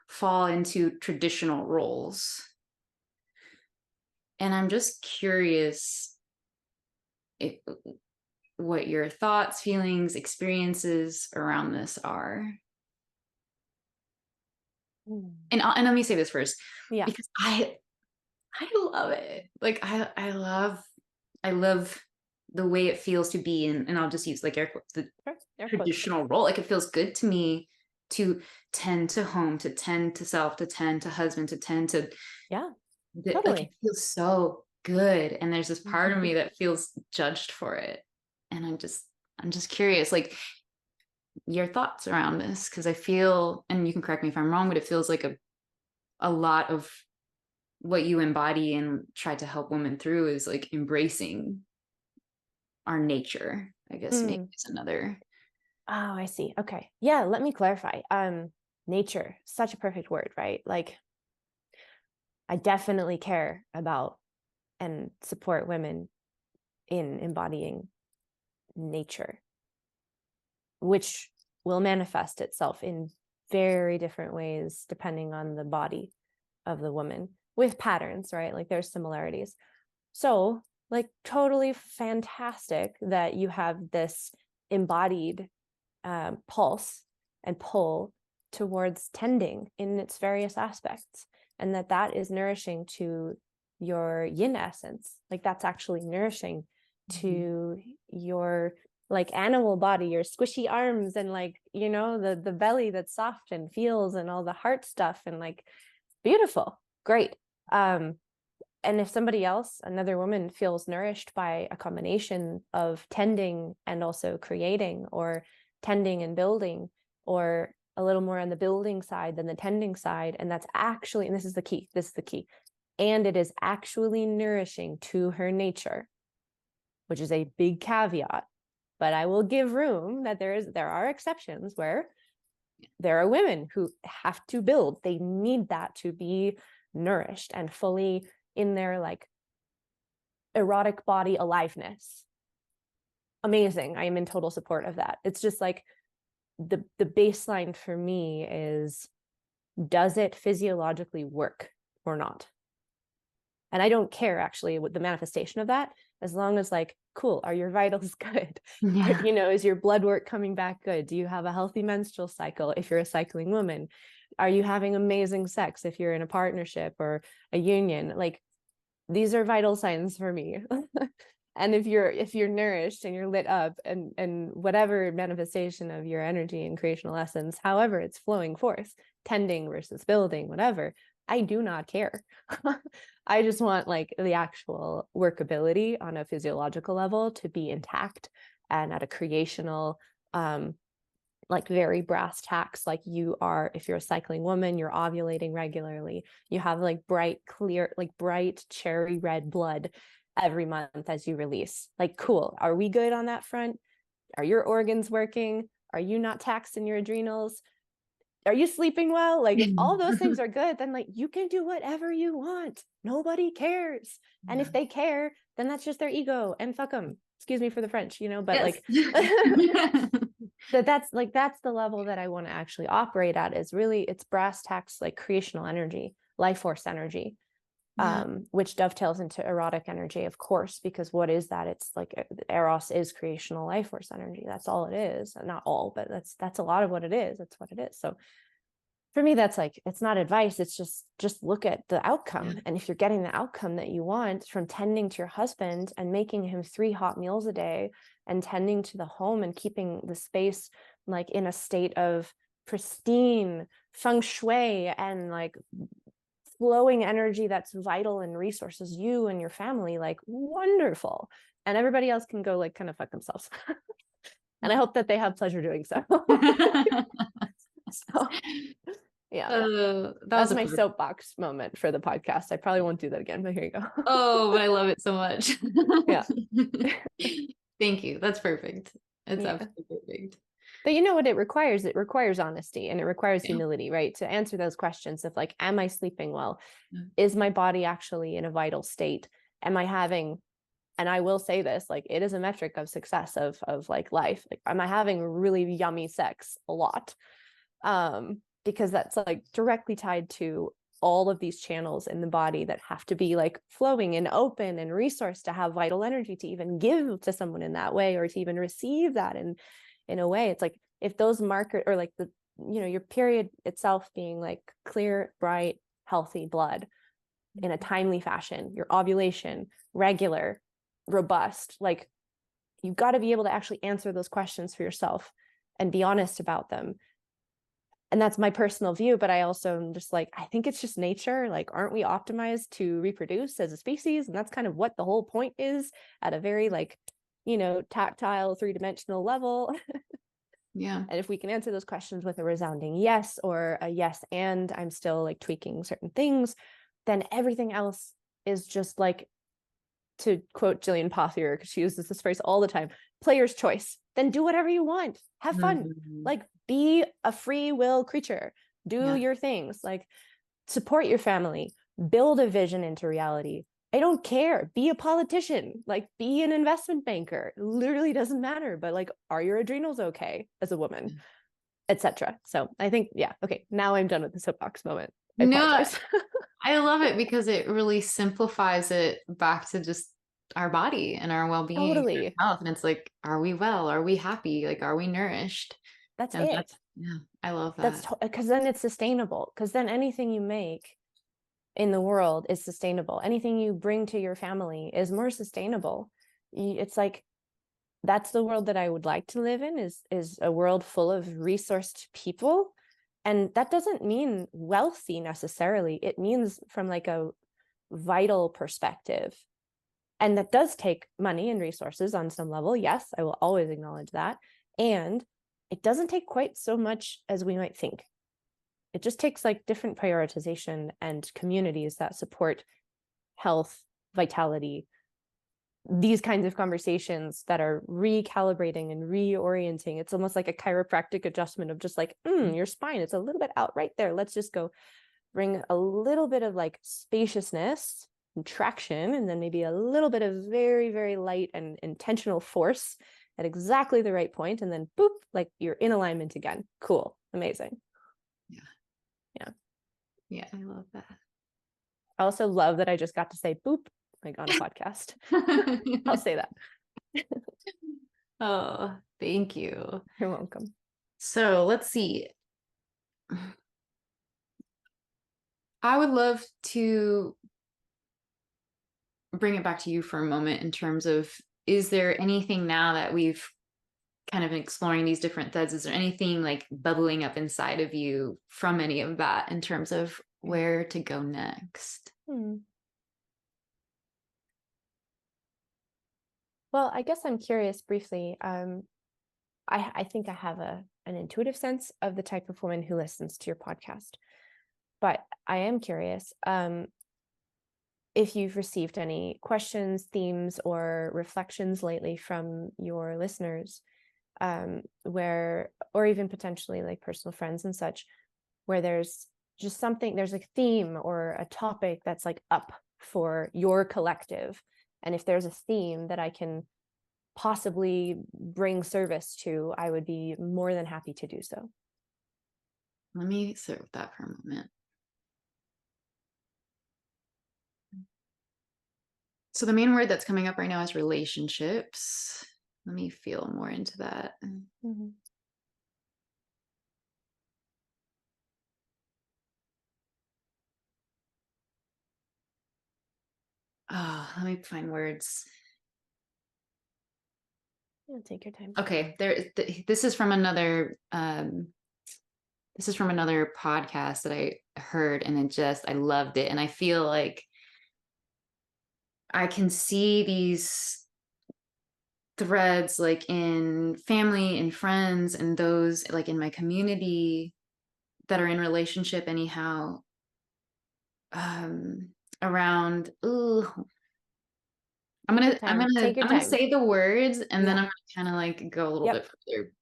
fall into traditional roles. And I'm just curious what your thoughts, feelings, experiences around this are. And let me say this first, because I love it. Like I love the way it feels to be in, and I'll just use like the traditional role. Like it feels good to me to tend to home, to tend to self, to tend to husband, to tend to totally. Like it feels so good. And there's this part of me that feels judged for it. And I'm just curious, like your thoughts around this, because I feel, and you can correct me if I'm wrong, but it feels like a lot of what you embody and try to help women through is like embracing our nature, I guess. Maybe is another. Oh, I see. Okay. Yeah, let me clarify. Nature, such a perfect word, right? Like I definitely care about and support women in embodying nature, which will manifest itself in very different ways depending on the body of the woman, with patterns, right? Like there's similarities. So like totally fantastic that you have this embodied pulse and pull towards tending in its various aspects, and that is nourishing to your yin essence. Like that's actually nourishing to your like animal body, your squishy arms, and like, you know, the belly that's soft and feels, and all the heart stuff, and like beautiful, great. And if somebody else, another woman, feels nourished by a combination of tending and also creating, or tending and building, or a little more on the building side than the tending side, and that's actually, and this is the key, and it is actually nourishing to her nature, which is a big caveat, but I will give room that there are exceptions where there are women who have to build. They need that to be nourished and fully in their like erotic body aliveness. Amazing. I am in total support of that. It's just like the baseline for me is, does it physiologically work or not? And I don't care actually what the manifestation of that, as long as like, cool, are your vitals good? Yeah. You know, is your blood work coming back good? Do you have a healthy menstrual cycle if you're a cycling woman? Are you having amazing sex if you're in a partnership or a union? Like, these are vital signs for me. And if you're nourished and you're lit up, and whatever manifestation of your energy and creational essence, however it's flowing forth, tending versus building, whatever, I do not care. I just want like the actual workability on a physiological level to be intact, and at a creational, like very brass tacks, like you are, if you're a cycling woman, you're ovulating regularly, you have like bright, clear, like bright cherry red blood every month as you release. Like, cool. Are we good on that front? Are your organs working? Are you not taxed in your adrenals? Are you sleeping well? Like, if all those things are good, then like you can do whatever you want. Nobody cares. And if they care, then that's just their ego, and fuck them. Excuse me for the French, you know, but Yes. like that's the level that I want to actually operate at, is really, it's brass tacks, like creational energy, life force energy. Yeah. Which dovetails into erotic energy, of course, because what is that? It's like Eros is creational life force energy. That's all it is. Not all, but that's a lot of what it is. That's what it is. So for me, that's like, it's not advice. It's just look at the outcome. Yeah. And if you're getting the outcome that you want from tending to your husband and making him 3 hot meals a day, and tending to the home and keeping the space like in a state of pristine feng shui and like flowing energy that's vital and resources you and your family, like, wonderful. And everybody else can go like kind of fuck themselves. And I hope that they have pleasure doing so. So yeah, that was that's a my perfect. soapbox moment for the podcast. I probably won't do that again, but here you go. Oh, but I love it so much. Yeah. Thank you. That's perfect. It's Yeah. absolutely perfect. But you know what it requires? It requires honesty, and it requires Yeah. humility, right? To answer those questions of like, am I sleeping well? Yeah. Is my body actually in a vital state? Am I having, and I will say this, like, it is a metric of success of like life. Like, am I having really yummy sex a lot? Because that's like directly tied to all of these channels in the body that have to be like flowing and open and resourced to have vital energy to even give to someone in that way, or to even receive that in a way. It's like, if those markers, or like the, you know, your period itself being like clear, bright, healthy blood in a timely fashion, your ovulation regular, robust, like, you've got to be able to actually answer those questions for yourself and be honest about them. And that's my personal view, but I also am just like, I think it's just nature. Like, aren't we optimized to reproduce as a species? And that's kind of what the whole point is, at a very like, you know, tactile, 3-dimensional level. Yeah. And if we can answer those questions with a resounding yes, or a yes, and I'm still like tweaking certain things, then everything else is just like, to quote Jillian Pothier, because she uses this phrase all the time, player's choice. Then do whatever you want. Have fun. Mhm. Like, be a free will creature. Do Yeah. your things. Like, support your family. Build a vision into reality. I don't care. Be a politician. Like, be an investment banker. It literally doesn't matter. But like, are your adrenals okay as a woman, etc.? So I think, yeah, okay. Now I'm done with the soapbox moment. I No, apologize. I love it because it really simplifies it back to just our body and our well-being and Totally. health. And it's like, are we well? Are we happy? Like, are we nourished? That's And it. that's, yeah, I love That's that. because then it's sustainable. Because then anything you make in the world is sustainable. Anything you bring to your family is more sustainable. It's like, that's the world that I would like to live in, is a world full of resourced people. And that doesn't mean wealthy necessarily. It means from like a vital perspective. And that does take money and resources on some level. Yes, I will always acknowledge that. And it doesn't take quite so much as we might think. It just takes like different prioritization and communities that support health, vitality, these kinds of conversations that are recalibrating and reorienting. It's almost like a chiropractic adjustment of just like, your spine, it's a little bit out right there. Let's just go bring a little bit of like spaciousness and traction, and then maybe a little bit of very, very light and intentional force at exactly the right point, and then boop, like you're in alignment again. Cool. Amazing. Yeah, I love that. I also love that I just got to say boop, like on a podcast. I'll say that. Oh, thank you. You're welcome. So let's see. I would love to bring it back to you for a moment in terms of, is there anything now that we've kind of exploring these different threads, is there anything like bubbling up inside of you from any of that in terms of where to go next? Well, I guess I'm curious briefly. I think I have an intuitive sense of the type of woman who listens to your podcast, but I am curious if you've received any questions, themes, or reflections lately from your listeners, where, or even potentially like personal friends and such, where there's just something, there's a theme or a topic that's like up for your collective. And if there's a theme that I can possibly bring service to, I would be more than happy to do so. Let me sit with that for a moment. So the main word that's coming up right now is relationships. Let me feel more into that. Mm-hmm. Oh, let me find words. Yeah, take your time. Okay, this is from another podcast that I heard, and I loved it. And I feel like I can see these threads like in family and friends and those like in my community that are in relationship anyhow, around, ooh, I'm Take your gonna time. say the words, and then I'm gonna kind of like go a little bit further.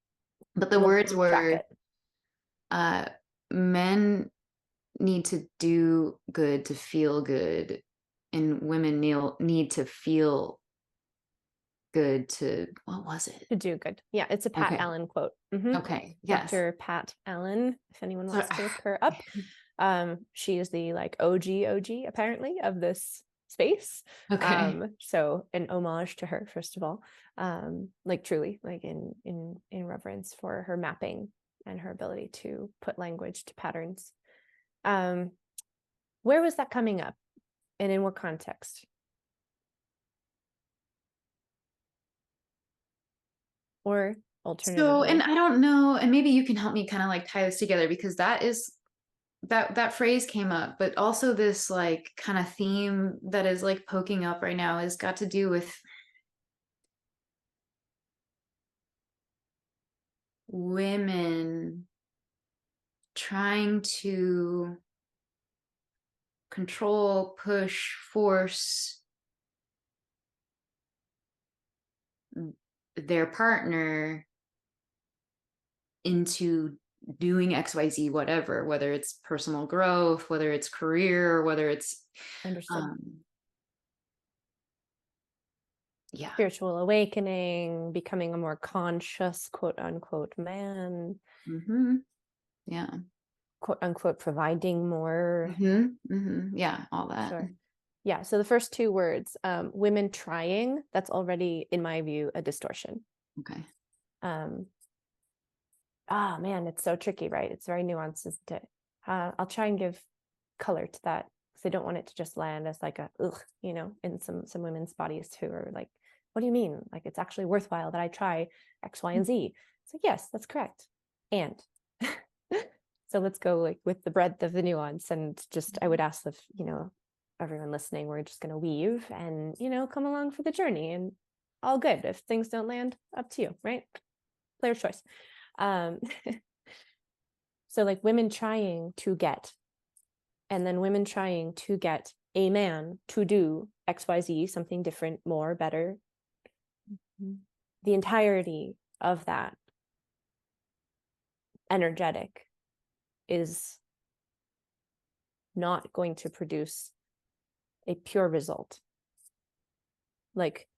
But the words were, men need to do good to feel good, and women need to feel good to, what was it? To do good. Yeah, it's a Pat Allen quote. Mm-hmm. Okay, yes. Dr. Pat Allen, if anyone wants to look her up. She is the like OG apparently of this space. Okay. So an homage to her, first of all. Like truly, like in reverence for her mapping and her ability to put language to patterns. Where was that coming up, and in what context? Or alternatively, So, and I don't know, and maybe you can help me kind of like tie this together, because that phrase came up, but also this like kind of theme that is like poking up right now has got to do with women trying to control, push, force their partner into doing XYZ, whatever, whether it's personal growth, whether it's career, whether it's spiritual awakening, becoming a more conscious, quote unquote, man. Mm-hmm. Yeah. Quote unquote, providing more. Mm-hmm. Mm-hmm. Yeah, all that. Sure. Yeah. So the first two words, women trying, that's already, in my view, a distortion. Okay. Man, it's so tricky, right? It's very nuanced, isn't it? I'll try and give color to that, because I don't want it to just land as like a ugh, in some women's bodies who are like, what do you mean? Like, it's actually worthwhile that I try X, Y, and Z. It's like, yes, that's correct. And so let's go like with the breadth of the nuance, and just, I would ask if, everyone listening, we're just going to weave and, come along for the journey, and all good. If things don't land, up to you, right? Player's choice. So like women trying to get, and then women trying to get a man to do XYZ, something different, more, better. Mm-hmm. The entirety of that energetic is not going to produce a pure result. Like,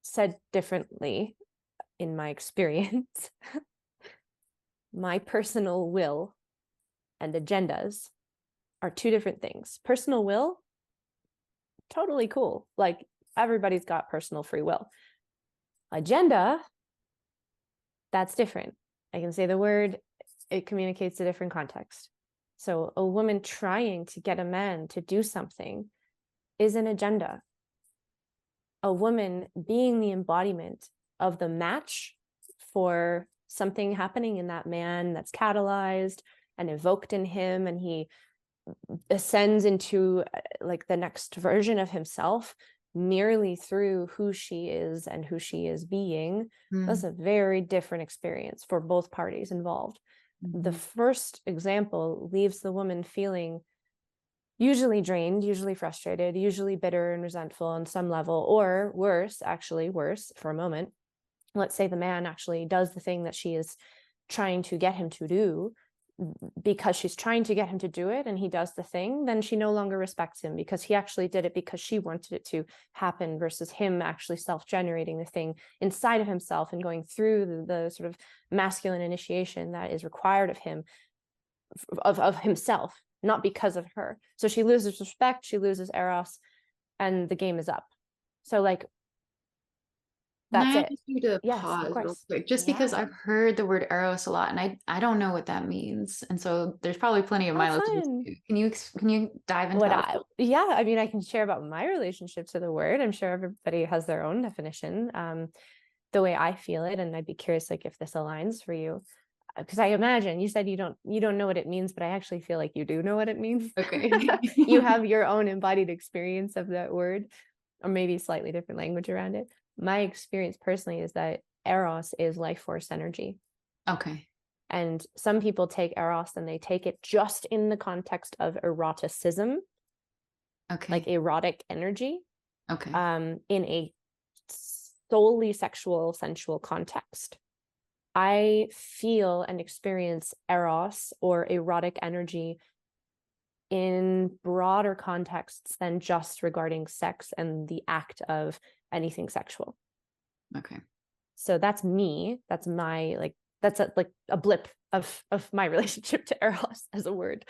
said differently, in my experience, my personal will and agendas are two different things. Personal will, totally cool. Like everybody's got personal free will. Agenda, that's different. I can say the word, it communicates a different context. So a woman trying to get a man to do something is an agenda. A woman being the embodiment of the match for something happening in that man that's catalyzed and evoked in him, and he ascends into like the next version of himself merely through who she is and who she is being. That's a very different experience for both parties involved. The first example leaves the woman feeling usually drained, usually frustrated, usually bitter and resentful on some level, or worse for a moment. Let's say the man actually does the thing that she is trying to get him to do. Because she's trying to get him to do it and he does the thing, then she no longer respects him because he actually did it because she wanted it to happen, versus him actually self-generating the thing inside of himself and going through the sort of masculine initiation that is required of him, of himself, not because of her. So she loses respect, she loses eros, and the game is up. So like, that's it. I ask you to pause real quick, just because I've heard the word eros a lot, and I don't know what that means, and so there's probably plenty of my listeners. Can you dive into that? I mean, I can share about my relationship to the word. I'm sure everybody has their own definition, the way I feel it, and I'd be curious, like, if this aligns for you, because I imagine you said you don't know what it means, but I actually feel like you do know what it means. Okay. You have your own embodied experience of that word, or maybe slightly different language around it. My experience personally is that eros is life force energy. Okay. And some people take eros and they take it just in the context of eroticism. Okay. Like erotic energy. Okay. In a solely sexual, sensual context. I feel and experience eros or erotic energy in broader contexts than just regarding sex and the act of anything sexual. Okay. So that's me. That's my, like, that's a blip of my relationship to eros as a word.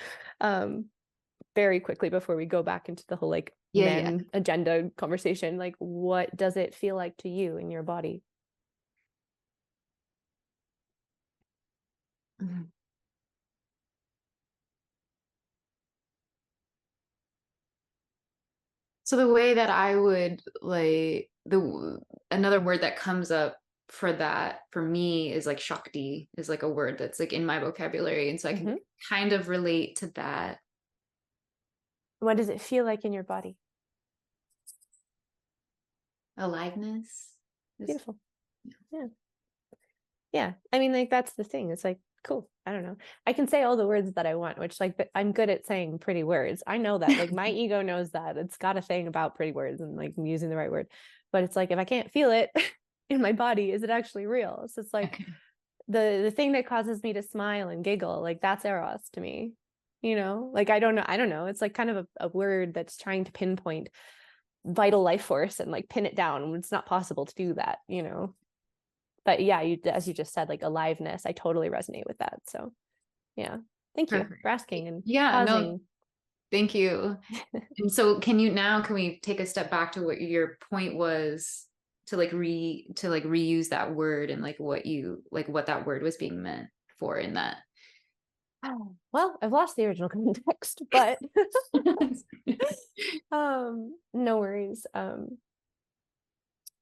Very quickly before we go back into the whole like men agenda conversation, like, what does it feel like to you in your body? Mm-hmm. So the way that I would another word that comes up for that for me is like Shakti, is like a word that's like in my vocabulary. And so I can kind of relate to that. What does it feel like in your body? Aliveness. Beautiful. Yeah. I mean, like, that's the thing. It's like, cool. I don't know. I can say all the words that I want, which, like, I'm good at saying pretty words. I know that, like, my ego knows that. It's got a thing about pretty words and like using the right word. But it's like, if I can't feel it in my body, is it actually real? So it's like the thing that causes me to smile and giggle, like, that's eros to me. You know, like, I don't know. It's like kind of a word that's trying to pinpoint vital life force and like pin it down. It's not possible to do that, you know. But yeah, as you just said, like, aliveness, I totally resonate with that. So yeah, thank you for asking and pausing. No, thank you. And so can we take a step back to what your point was, to reuse that word and like what that word was being meant for in that? Oh, well, I've lost the original context, but no worries.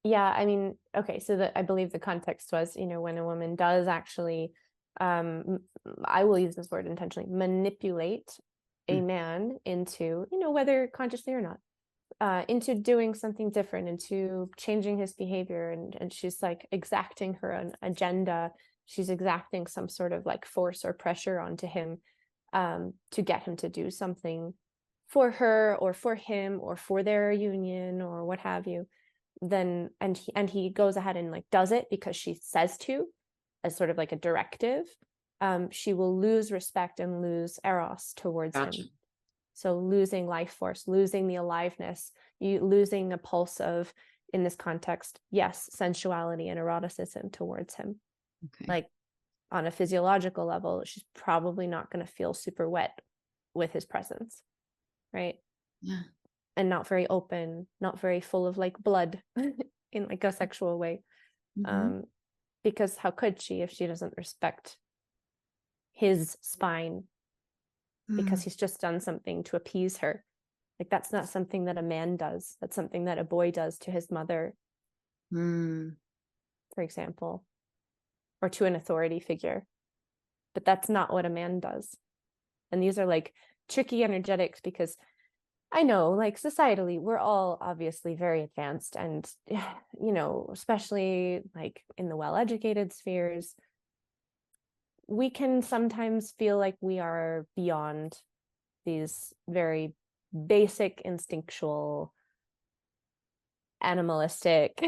Yeah, I mean, okay, so I believe the context was, you know, when a woman does actually, I will use this word intentionally, manipulate a man into, you know, whether consciously or not, into doing something different, into changing his behavior, and she's like exacting her own agenda. She's exacting some sort of like force or pressure onto him, to get him to do something for her or for him or for their union or what have you. Then and he goes ahead and like does it because she says to, as sort of like a directive. She will lose respect and lose eros towards him. So losing life force, losing the aliveness, losing a pulse of in this context, yes, sensuality and eroticism towards him. Okay. Like on a physiological level, she's probably not going to feel super wet with his presence, right? Yeah. And not very open, not very full of like blood in like a sexual way. Mm-hmm. Because how could she if she doesn't respect his spine because he's just done something to appease her? Like that's not something that a man does. That's something that a boy does to his mother, for example, or to an authority figure. But that's not what a man does. And these are like tricky energetics because I know, like societally, we're all obviously very advanced and, you know, especially like in the well-educated spheres, we can sometimes feel like we are beyond these very basic, instinctual, animalistic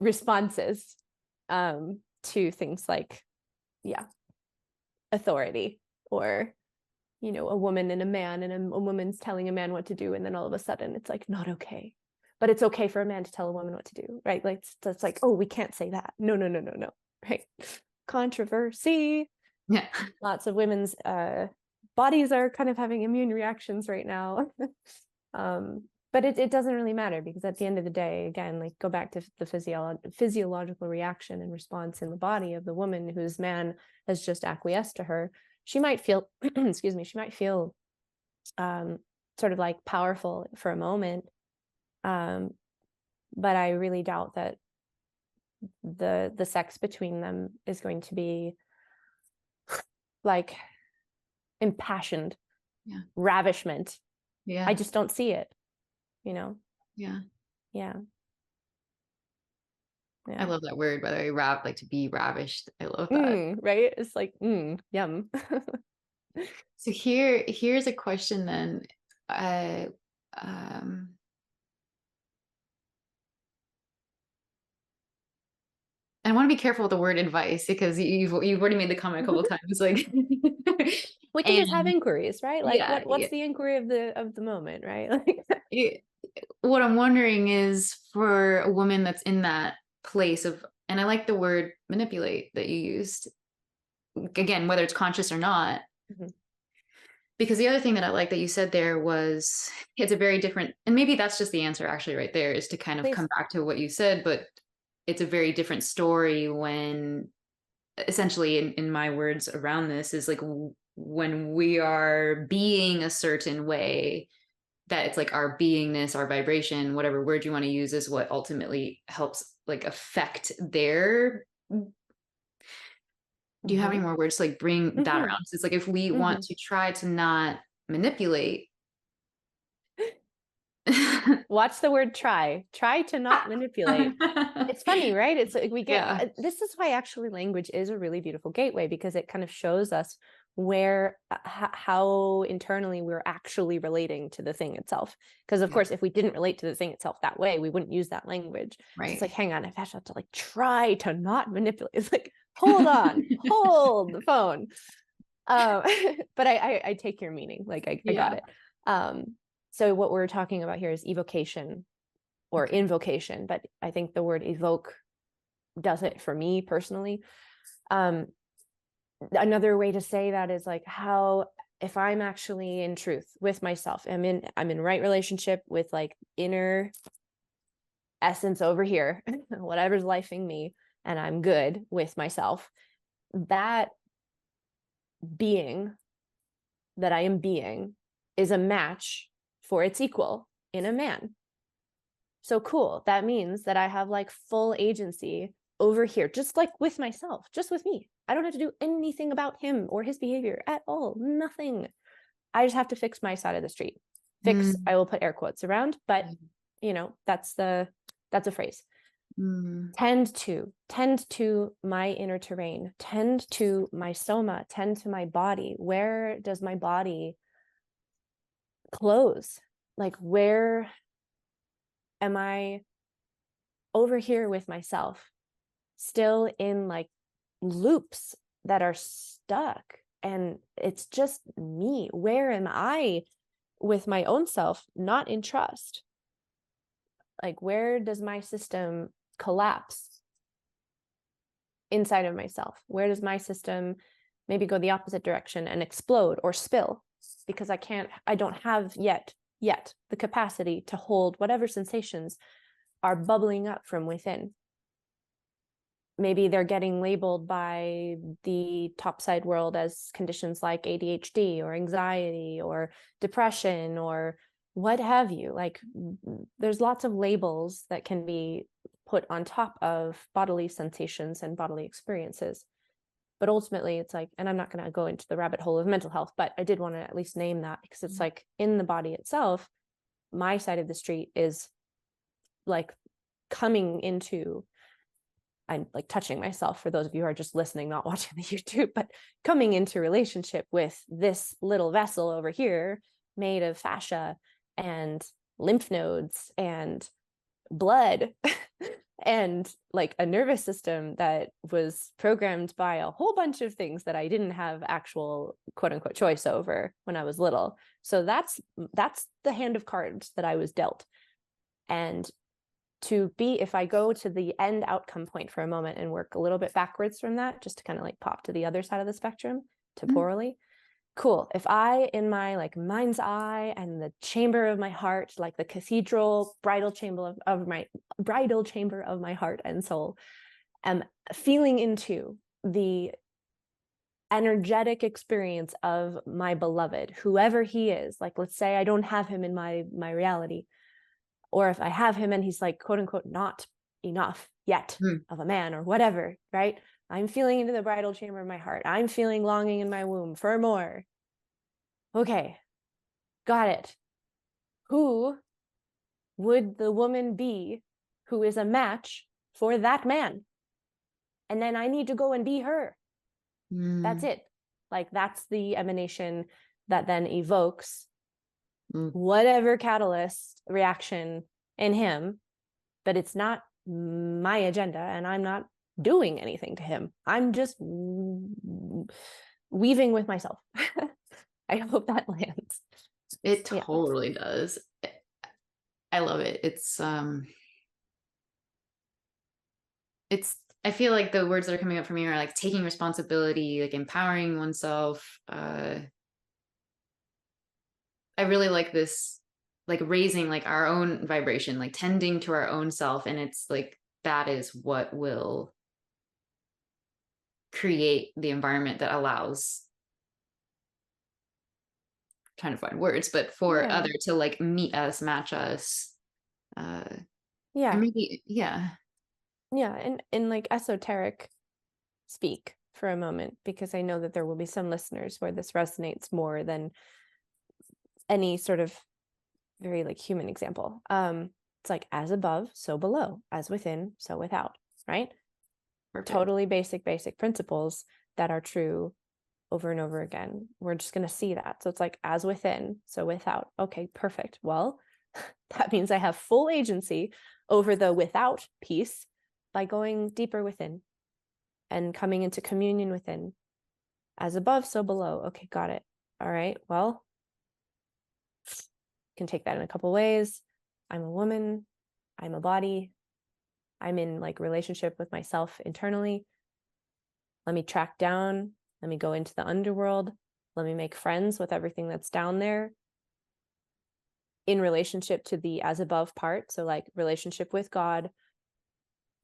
responses to things like, authority, or you know, a woman and a man, and a woman's telling a man what to do, and then all of a sudden it's like not okay, but it's okay for a man to tell a woman what to do, right? Like it's like, oh, we can't say that. No, right? Controversy. Yeah. Lots of women's bodies are kind of having immune reactions right now. But it doesn't really matter, because at the end of the day, again, like go back to the physiological reaction and response in the body of the woman whose man has just acquiesced to her. She might feel, excuse me, she might feel sort of like powerful for a moment. But I really doubt that the sex between them is going to be like impassioned ravishment. Yeah. I just don't see it, you know? Yeah. Yeah. I love that word, by the way, like to be ravished. I love that. Right? It's like, yum. So here's a question then. Um, I want to be careful with the word advice, because you've already made the comment a couple of times, like We can just have inquiries, right? Like what's the inquiry of the moment, right? Like what I'm wondering is, for a woman that's in that place of, and I like the word manipulate that you used, again, whether it's conscious or not, because the other thing that I like that you said there was, it's a very different, and maybe that's just the answer actually right there, is to kind of come back to what you said, but it's a very different story when, essentially in my words around this, is like when we are being a certain way, that it's like our beingness, our vibration, whatever word you want to use, is what ultimately helps like affect their. Do you have any more words to like bring that around? So it's like, if we want to try to not manipulate. Watch the word try to not manipulate. It's funny, right? It's like we get, this is why actually language is a really beautiful gateway, because it kind of shows us where, how internally we're actually relating to the thing itself. Because of course, if we didn't relate to the thing itself that way, we wouldn't use that language. Right. So it's like, hang on, if I have to like try to not manipulate, it's like, hold on, hold the phone. But I take your meaning. Like I got it. So what we're talking about here is evocation or invocation, but I think the word evoke does it for me personally. Another way to say that is like, how, if I'm actually in truth with myself, I'm in right relationship with like inner essence over here, whatever's lifing me, and I'm good with myself, that being that I am being is a match for its equal in a man. So cool. That means that I have like full agency over here, just like with myself, just with me. I don't have to do anything about him or his behavior at all. Nothing. I just have to fix my side of the street. Fix, I will put air quotes around, but you know, that's a phrase. Tend to my inner terrain, tend to my soma, tend to my body. Where does my body close? Like, where am I over here with myself, still in like loops that are stuck, and it's just me? Where am I with my own self, not in trust? Like, where does my system collapse inside of myself? Where does my system maybe go the opposite direction and explode or spill? Because I don't have yet the capacity to hold whatever sensations are bubbling up from within. Maybe they're getting labeled by the topside world as conditions like ADHD or anxiety or depression or what have you. Like, there's lots of labels that can be put on top of bodily sensations and bodily experiences. But ultimately, it's like, and I'm not going to go into the rabbit hole of mental health, but I did want to at least name that, because it's like, in the body itself, my side of the street is like coming into, I'm like touching myself for those of you who are just listening, not watching the YouTube, but coming into relationship with this little vessel over here made of fascia and lymph nodes and blood and like a nervous system that was programmed by a whole bunch of things that I didn't have actual quote unquote choice over when I was little. So that's the hand of cards that I was dealt. And if I go to the end outcome point for a moment and work a little bit backwards from that, just to kind of like pop to the other side of the spectrum temporally. Cool. If I, in my like mind's eye and the chamber of my heart, like the cathedral bridal chamber of my heart and soul, am feeling into the energetic experience of my beloved, whoever he is, like, let's say I don't have him in my reality, or if I have him and he's like, quote unquote, not enough yet of a man or whatever, right? I'm feeling into the bridal chamber of my heart. I'm feeling longing in my womb for more. Okay, got it. Who would the woman be who is a match for that man? And then I need to go and be her. That's it. Like, that's the emanation that then evokes whatever catalyst reaction in him, but it's not my agenda and I'm not doing anything to him. I'm just weaving with myself. I hope that lands. It totally does. I love it. I feel like the words that are coming up for me are like taking responsibility, like empowering oneself. I really like this, like raising like our own vibration, like tending to our own self. And it's like, that is what will create the environment that allows, trying to find words, but for other to like meet us, match us. Maybe, and in like esoteric speak for a moment, because I know that there will be some listeners where this resonates more than any sort of very like human example. It's like, as above, so below, as within, so without, right? Perfect. Totally basic principles that are true over and over again. We're just going to see that. So it's like, as within, so without. Okay, perfect. Well, that means I have full agency over the without piece by going deeper within and coming into communion within. As above, so below. Okay, got it. All right, well, can take that in a couple ways. I'm a woman, I'm a body, I'm in like relationship with myself internally. Let me track down, let me go into the underworld, let me make friends with everything that's down there in relationship to the as above part. So like relationship with God,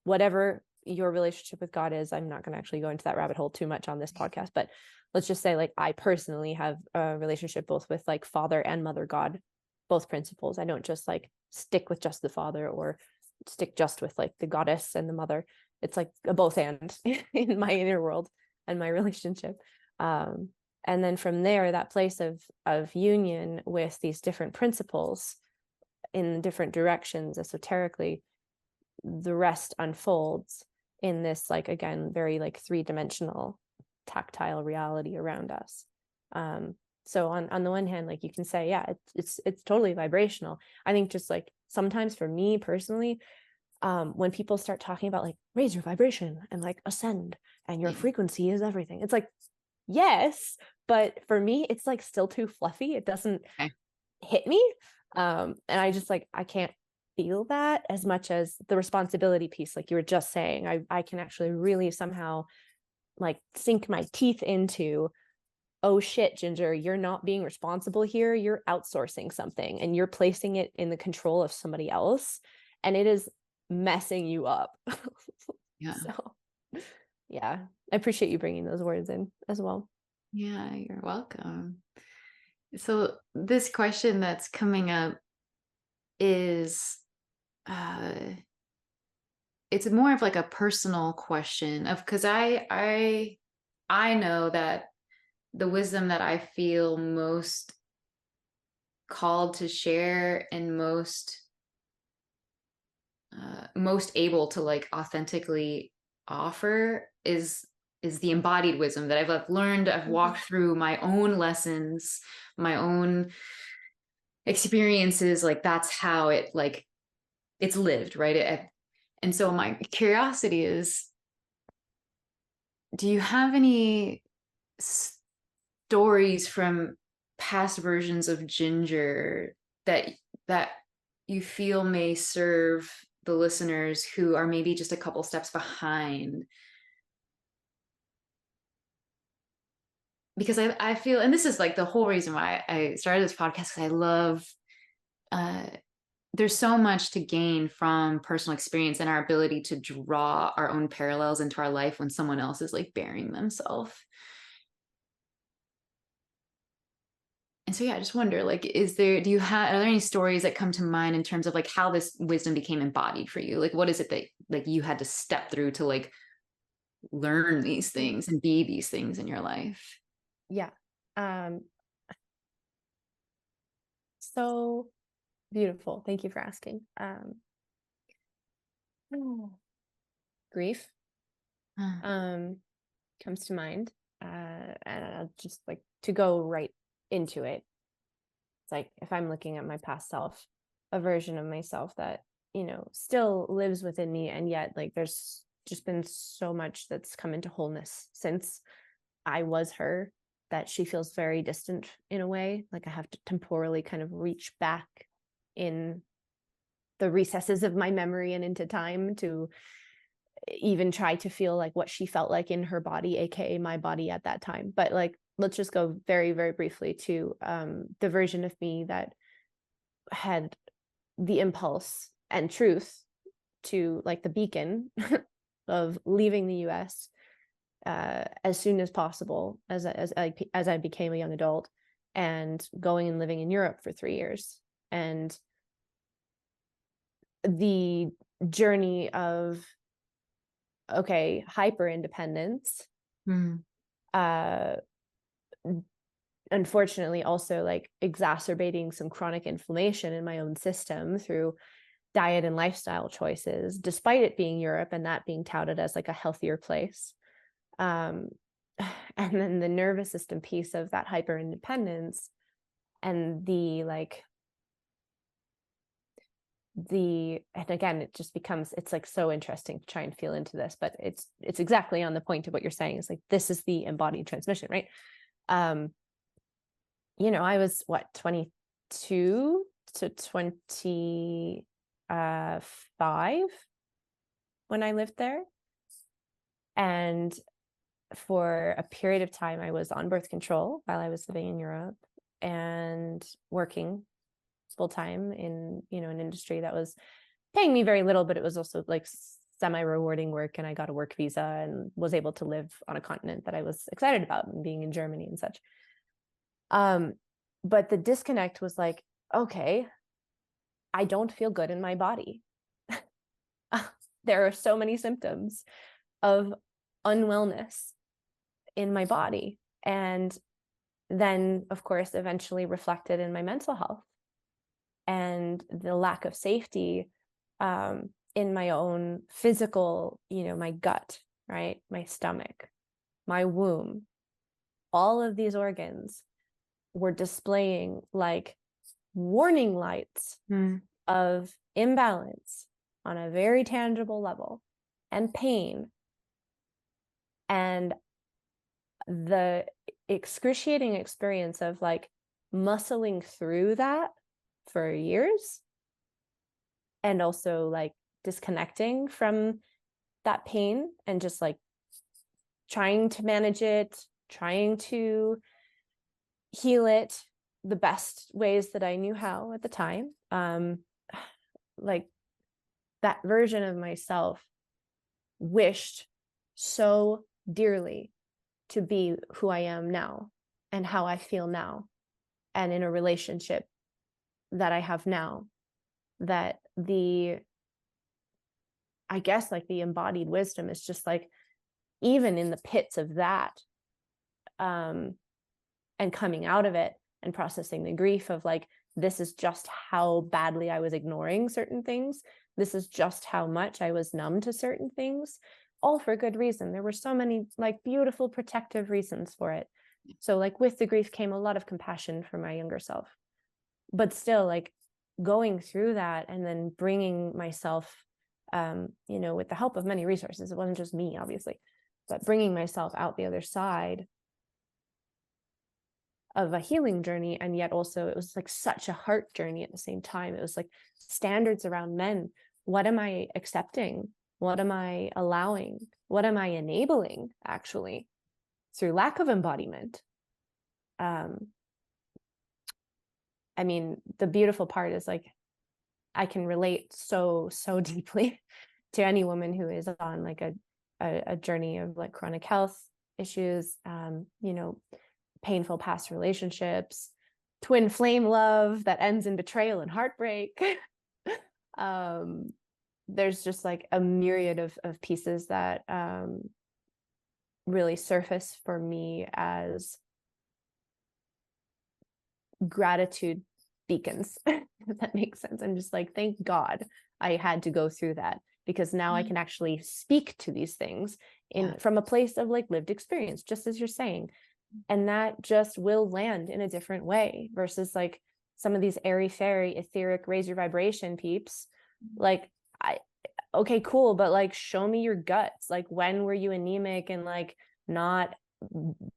whatever your relationship with God is. I'm not going to actually go into that rabbit hole too much on this podcast, but let's just say like I personally have a relationship both with like Father and Mother God, both principles. I don't just like stick with just the Father or stick just with like the goddess and the mother. It's like a both and in my inner world and my relationship. And then from there, that place of union with these different principles in different directions esoterically, the rest unfolds in this, like, again, very like three-dimensional tactile reality around us. So on the one hand, like you can say, yeah, it's totally vibrational. I think just like sometimes for me personally, when people start talking about like raise your vibration and like ascend and your frequency is everything, it's like, yes, but for me, it's like still too fluffy. It doesn't hit me. And I just like, I can't feel that as much as the responsibility piece, like you were just saying. I can actually really somehow like sink my teeth into, oh shit, Ginger, you're not being responsible here. You're outsourcing something and you're placing it in the control of somebody else. And it is messing you up. Yeah. So, yeah, I appreciate you bringing those words in as well. Yeah, you're welcome. So this question that's coming up is it's more of like a personal question of, because I know that the wisdom that I feel most called to share and most able to like authentically offer is the embodied wisdom that I've like learned. I've walked through my own lessons, my own experiences. Like that's how it like it's lived, right? And so my curiosity is, do you have any stories from past versions of Ginger that you feel may serve the listeners who are maybe just a couple steps behind? Because I feel, and this is like the whole reason why I started this podcast, because I love uh, there's so much to gain from personal experience and our ability to draw our own parallels into our life when someone else is like bearing themselves. And so, yeah, I just wonder, like, are there any stories that come to mind in terms of like how this wisdom became embodied for you? Like, what is it that like you had to step through to like learn these things and be these things in your life? Yeah. So beautiful. Thank you for asking. Grief comes to mind. And I'll just like to go right into it. It's like if I'm looking at my past self, a version of myself that, still lives within me. And yet like there's just been so much that's come into wholeness since I was her, that she feels very distant in a way. Like I have to temporally kind of reach back in the recesses of my memory and into time to even try to feel like what she felt like in her body, aka my body at that time. But like, let's just go very, very briefly to the version of me that had the impulse and truth to like the beacon of leaving the US as soon as possible as I became a young adult, and going and living in Europe for 3 years. And the journey of hyper independence, unfortunately also like exacerbating some chronic inflammation in my own system through diet and lifestyle choices, despite it being Europe and that being touted as like a healthier place. And then the nervous system piece of that hyper independence, and and again, it just becomes, it's like so interesting to try and feel into this, but it's exactly on the point of what you're saying. It's like, this is the embodied transmission, right? I was 22 to 25 when I lived there. And for a period of time, I was on birth control while I was living in Europe and working full time in, an industry that was paying me very little, but it was also like semi-rewarding work. And I got a work visa and was able to live on a continent that I was excited about, and being in Germany and such. But the disconnect was like, okay, I don't feel good in my body. There are so many symptoms of unwellness in my body. And then, of course, eventually reflected in my mental health and the lack of safety in my own physical, my gut, right? My stomach, my womb, all of these organs were displaying like warning lights of imbalance on a very tangible level, and pain. And the excruciating experience of like muscling through that for years, and also like disconnecting from that pain and just like trying to manage it, trying to heal it the best ways that I knew how at the time. Like that version of myself wished so dearly to be who I am now and how I feel now, and in a relationship that I have now, that I guess like the embodied wisdom is just like, even in the pits of that, and coming out of it and processing the grief of like, this is just how badly I was ignoring certain things. This is just how much I was numb to certain things, all for good reason. There were so many like beautiful protective reasons for it. So like with the grief came a lot of compassion for my younger self, but still like going through that and then bringing myself, with the help of many resources. It wasn't just me, obviously, but bringing myself out the other side of a healing journey. And yet also it was like such a heart journey at the same time. It was like standards around men. What am I accepting? What am I allowing? What am I enabling, actually, through lack of embodiment? I mean, the beautiful part is like, I can relate so deeply to any woman who is on like a journey of like chronic health issues, painful past relationships, twin flame love that ends in betrayal and heartbreak. There's just like a myriad of pieces that really surface for me as gratitude beacons, if that makes sense. I'm just like, thank God I had to go through that, because now I can actually speak to these things from a place of like lived experience, just as you're saying. And that just will land in a different way versus like some of these airy fairy etheric raise your vibration peeps. Like, okay, cool, but like show me your guts. Like, when were you anemic and like not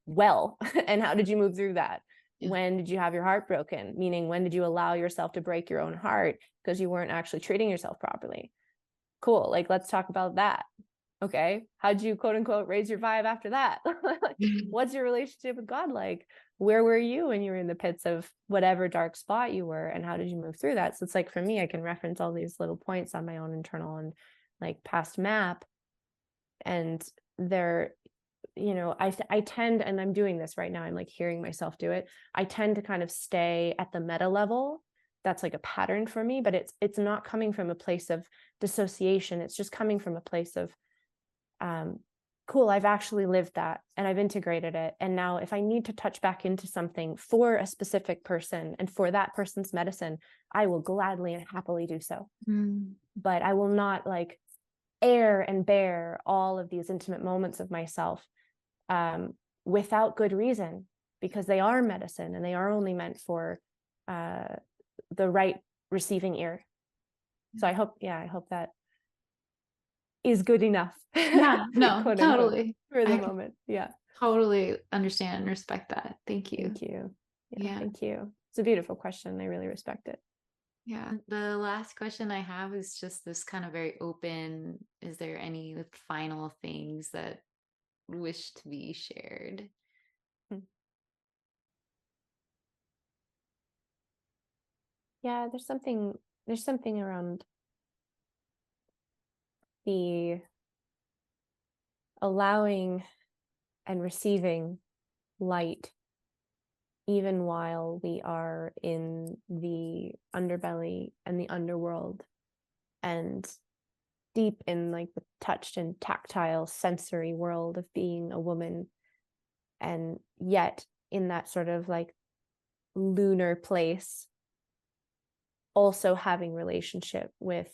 well? And how did you move through that? When did you have your heart broken? Meaning, when did you allow yourself to break your own heart because you weren't actually treating yourself properly? Cool. Like, let's talk about that. Okay. How'd you quote unquote raise your vibe after that? Like, what's your relationship with God like? Where were you when you were in the pits of whatever dark spot you were? And how did you move through that? So it's like, for me, I can reference all these little points on my own internal and like past map. And they're, I tend, and I'm doing this right now, I'm like hearing myself do it. I tend to kind of stay at the meta level. That's like a pattern for me, but it's not coming from a place of dissociation. It's just coming from a place of, cool, I've actually lived that and I've integrated it. And now if I need to touch back into something for a specific person and for that person's medicine, I will gladly and happily do so. But I will not like air and bear all of these intimate moments of myself without good reason, because they are medicine and they are only meant for the right receiving ear. So I hope that is good enough. Yeah, no, quote totally. unquote, for the moment. Yeah. Totally understand and respect that. Thank you. Thank you. Yeah, thank you. It's a beautiful question. I really respect it. Yeah. The last question I have is just this kind of very open. Is there any final things that wish to be shared? Yeah, there's something around the allowing and receiving light, even while we are in the underbelly and the underworld and deep in like the touched and tactile sensory world of being a woman, and yet in that sort of like lunar place also having relationship with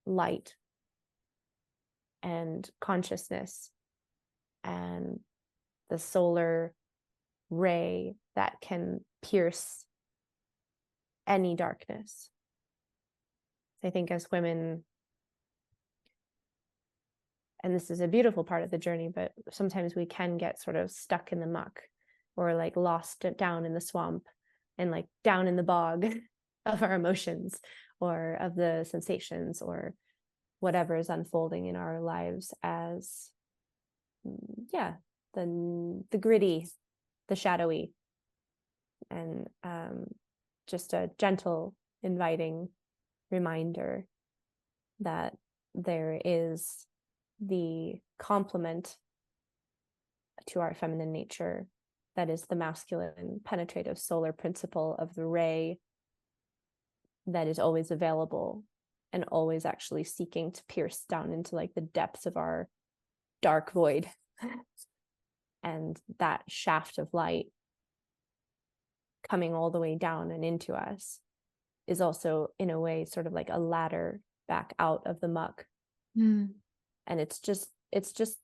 light and consciousness and the solar ray that can pierce any darkness. I think as women, and this is a beautiful part of the journey, but sometimes we can get sort of stuck in the muck or like lost down in the swamp and like down in the bog of our emotions, or of the sensations or whatever is unfolding in our lives as, the gritty, the shadowy, and just a gentle, inviting reminder that there is the complement to our feminine nature that is the masculine, penetrative solar principle of the ray that is always available and always actually seeking to pierce down into like the depths of our dark void. And that shaft of light coming all the way down and into us is also, in a way, sort of like a ladder back out of the muck. And it's just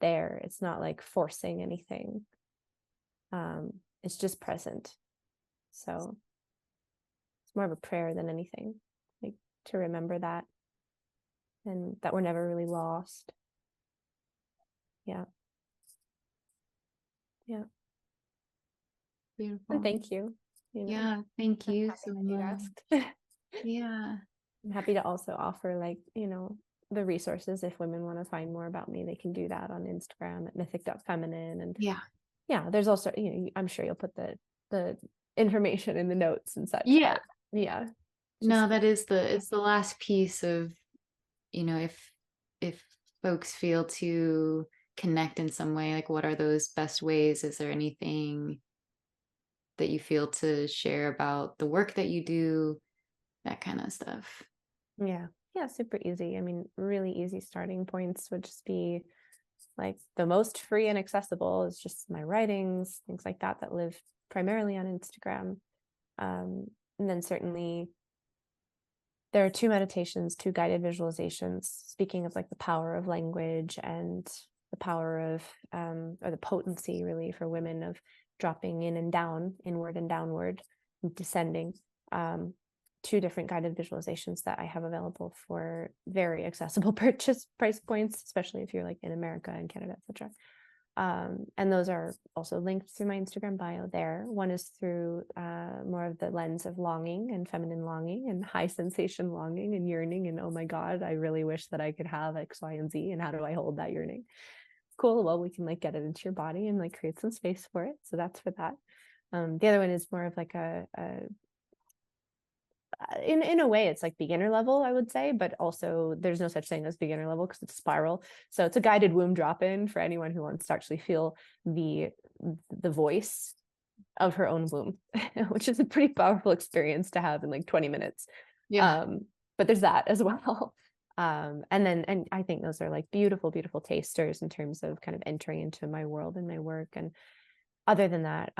there. It's not like forcing anything. It's just present. So it's more of a prayer than anything, like to remember that, and that we're never really lost. Yeah. Beautiful. And thank you. Yeah, thank you so You much. asked. Yeah. I'm happy to also offer, like, the resources. If women want to find more about me, they can do that on Instagram at mythic.feminine. And there's also, I'm sure you'll put the information in the notes and such. Yeah. No, that is it's the last piece of, if folks feel to connect in some way, like what are those best ways? Is there anything that you feel to share about the work that you do, that kind of stuff? Yeah, super easy. I mean, really easy starting points would just be like the most free and accessible is just my writings, things like that live primarily on Instagram. And then certainly there are 2 meditations, 2 guided visualizations, speaking of like the power of language and the power of, or the potency really for women of dropping in and down, inward and downward, and descending. 2 different guided visualizations that I have available for very accessible purchase price points, especially if you're like in America and Canada, etc. And those are also linked through my Instagram bio there. One is through more of the lens of longing and feminine longing and high sensation longing and yearning. And oh my God, I really wish that I could have X, Y, and Z. And how do I hold that yearning? Cool. Well, we can like get it into your body and like create some space for it. So that's for that. The other one is more of like in a way it's like beginner level, I would say, but also there's no such thing as beginner level because it's spiral. So it's a guided womb drop-in for anyone who wants to actually feel the voice of her own womb, which is a pretty powerful experience to have in like 20 minutes. But there's that as well. And I think those are like beautiful tasters in terms of kind of entering into my world and my work. And other than that,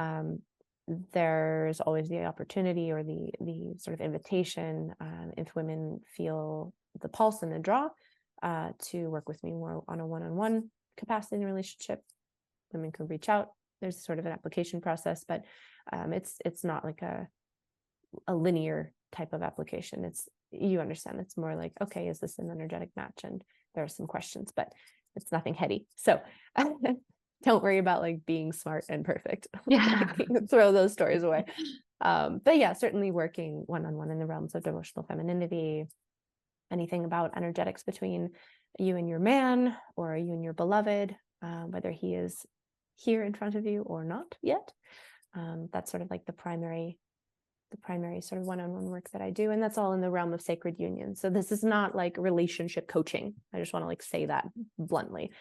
there's always the opportunity or the sort of invitation, if women feel the pulse and the draw, to work with me more on a one-on-one capacity in a relationship. Women can reach out. There's sort of an application process, but it's not like a linear type of application. You understand, it's more like, okay, is this an energetic match? And there are some questions, but it's nothing heady. So don't worry about like being smart and perfect. Throw those stories away. But yeah, certainly working one-on-one in the realms of devotional femininity, anything about energetics between you and your man or you and your beloved, whether he is here in front of you or not yet. That's sort of like the primary sort of one-on-one work that I do. And that's all in the realm of sacred union. So this is not like relationship coaching. I just want to like say that bluntly.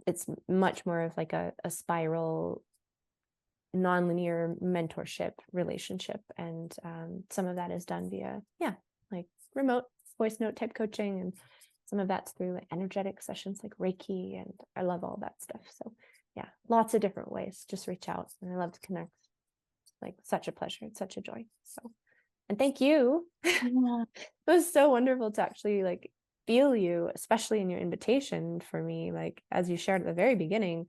It's much more of like a spiral, nonlinear mentorship relationship. And some of that is done via, like remote voice note type coaching. And some of that's through like energetic sessions like Reiki. And I love all that stuff. So yeah, lots of different ways. Just reach out. And I love to connect. It's like such a pleasure. It's such a joy. So, and thank you. It was so wonderful to actually like feel you, especially in your invitation for me. Like, as you shared at the very beginning,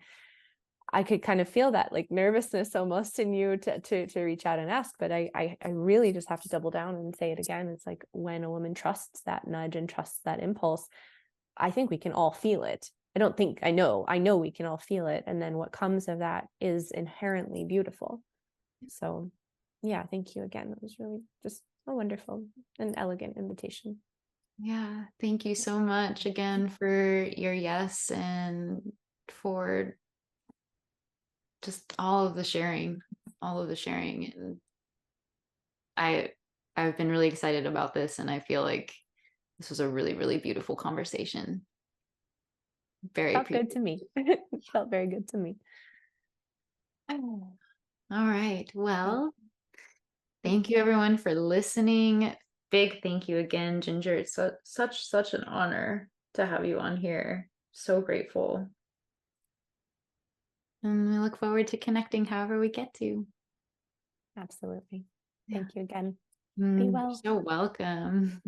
I could kind of feel that like nervousness almost in you to reach out and ask. But I really just have to double down and say it again. It's like when a woman trusts that nudge and trusts that impulse, I think we can all feel it. I know we can all feel it. And then what comes of that is inherently beautiful. So yeah, thank you again. It was really just a wonderful and elegant invitation. Yeah. Thank you so much again for your yes and for just all of the sharing, And I've been really excited about this, and I feel like this was a really, really beautiful conversation. Very Felt good appreciative. to me. Felt very good to me. All right. Well, thank you everyone for listening. Big thank you again, Ginger. It's such an honor to have you on here. So grateful. And we look forward to connecting however we get to. Absolutely. Yeah. Thank you again. Be You're well. so welcome.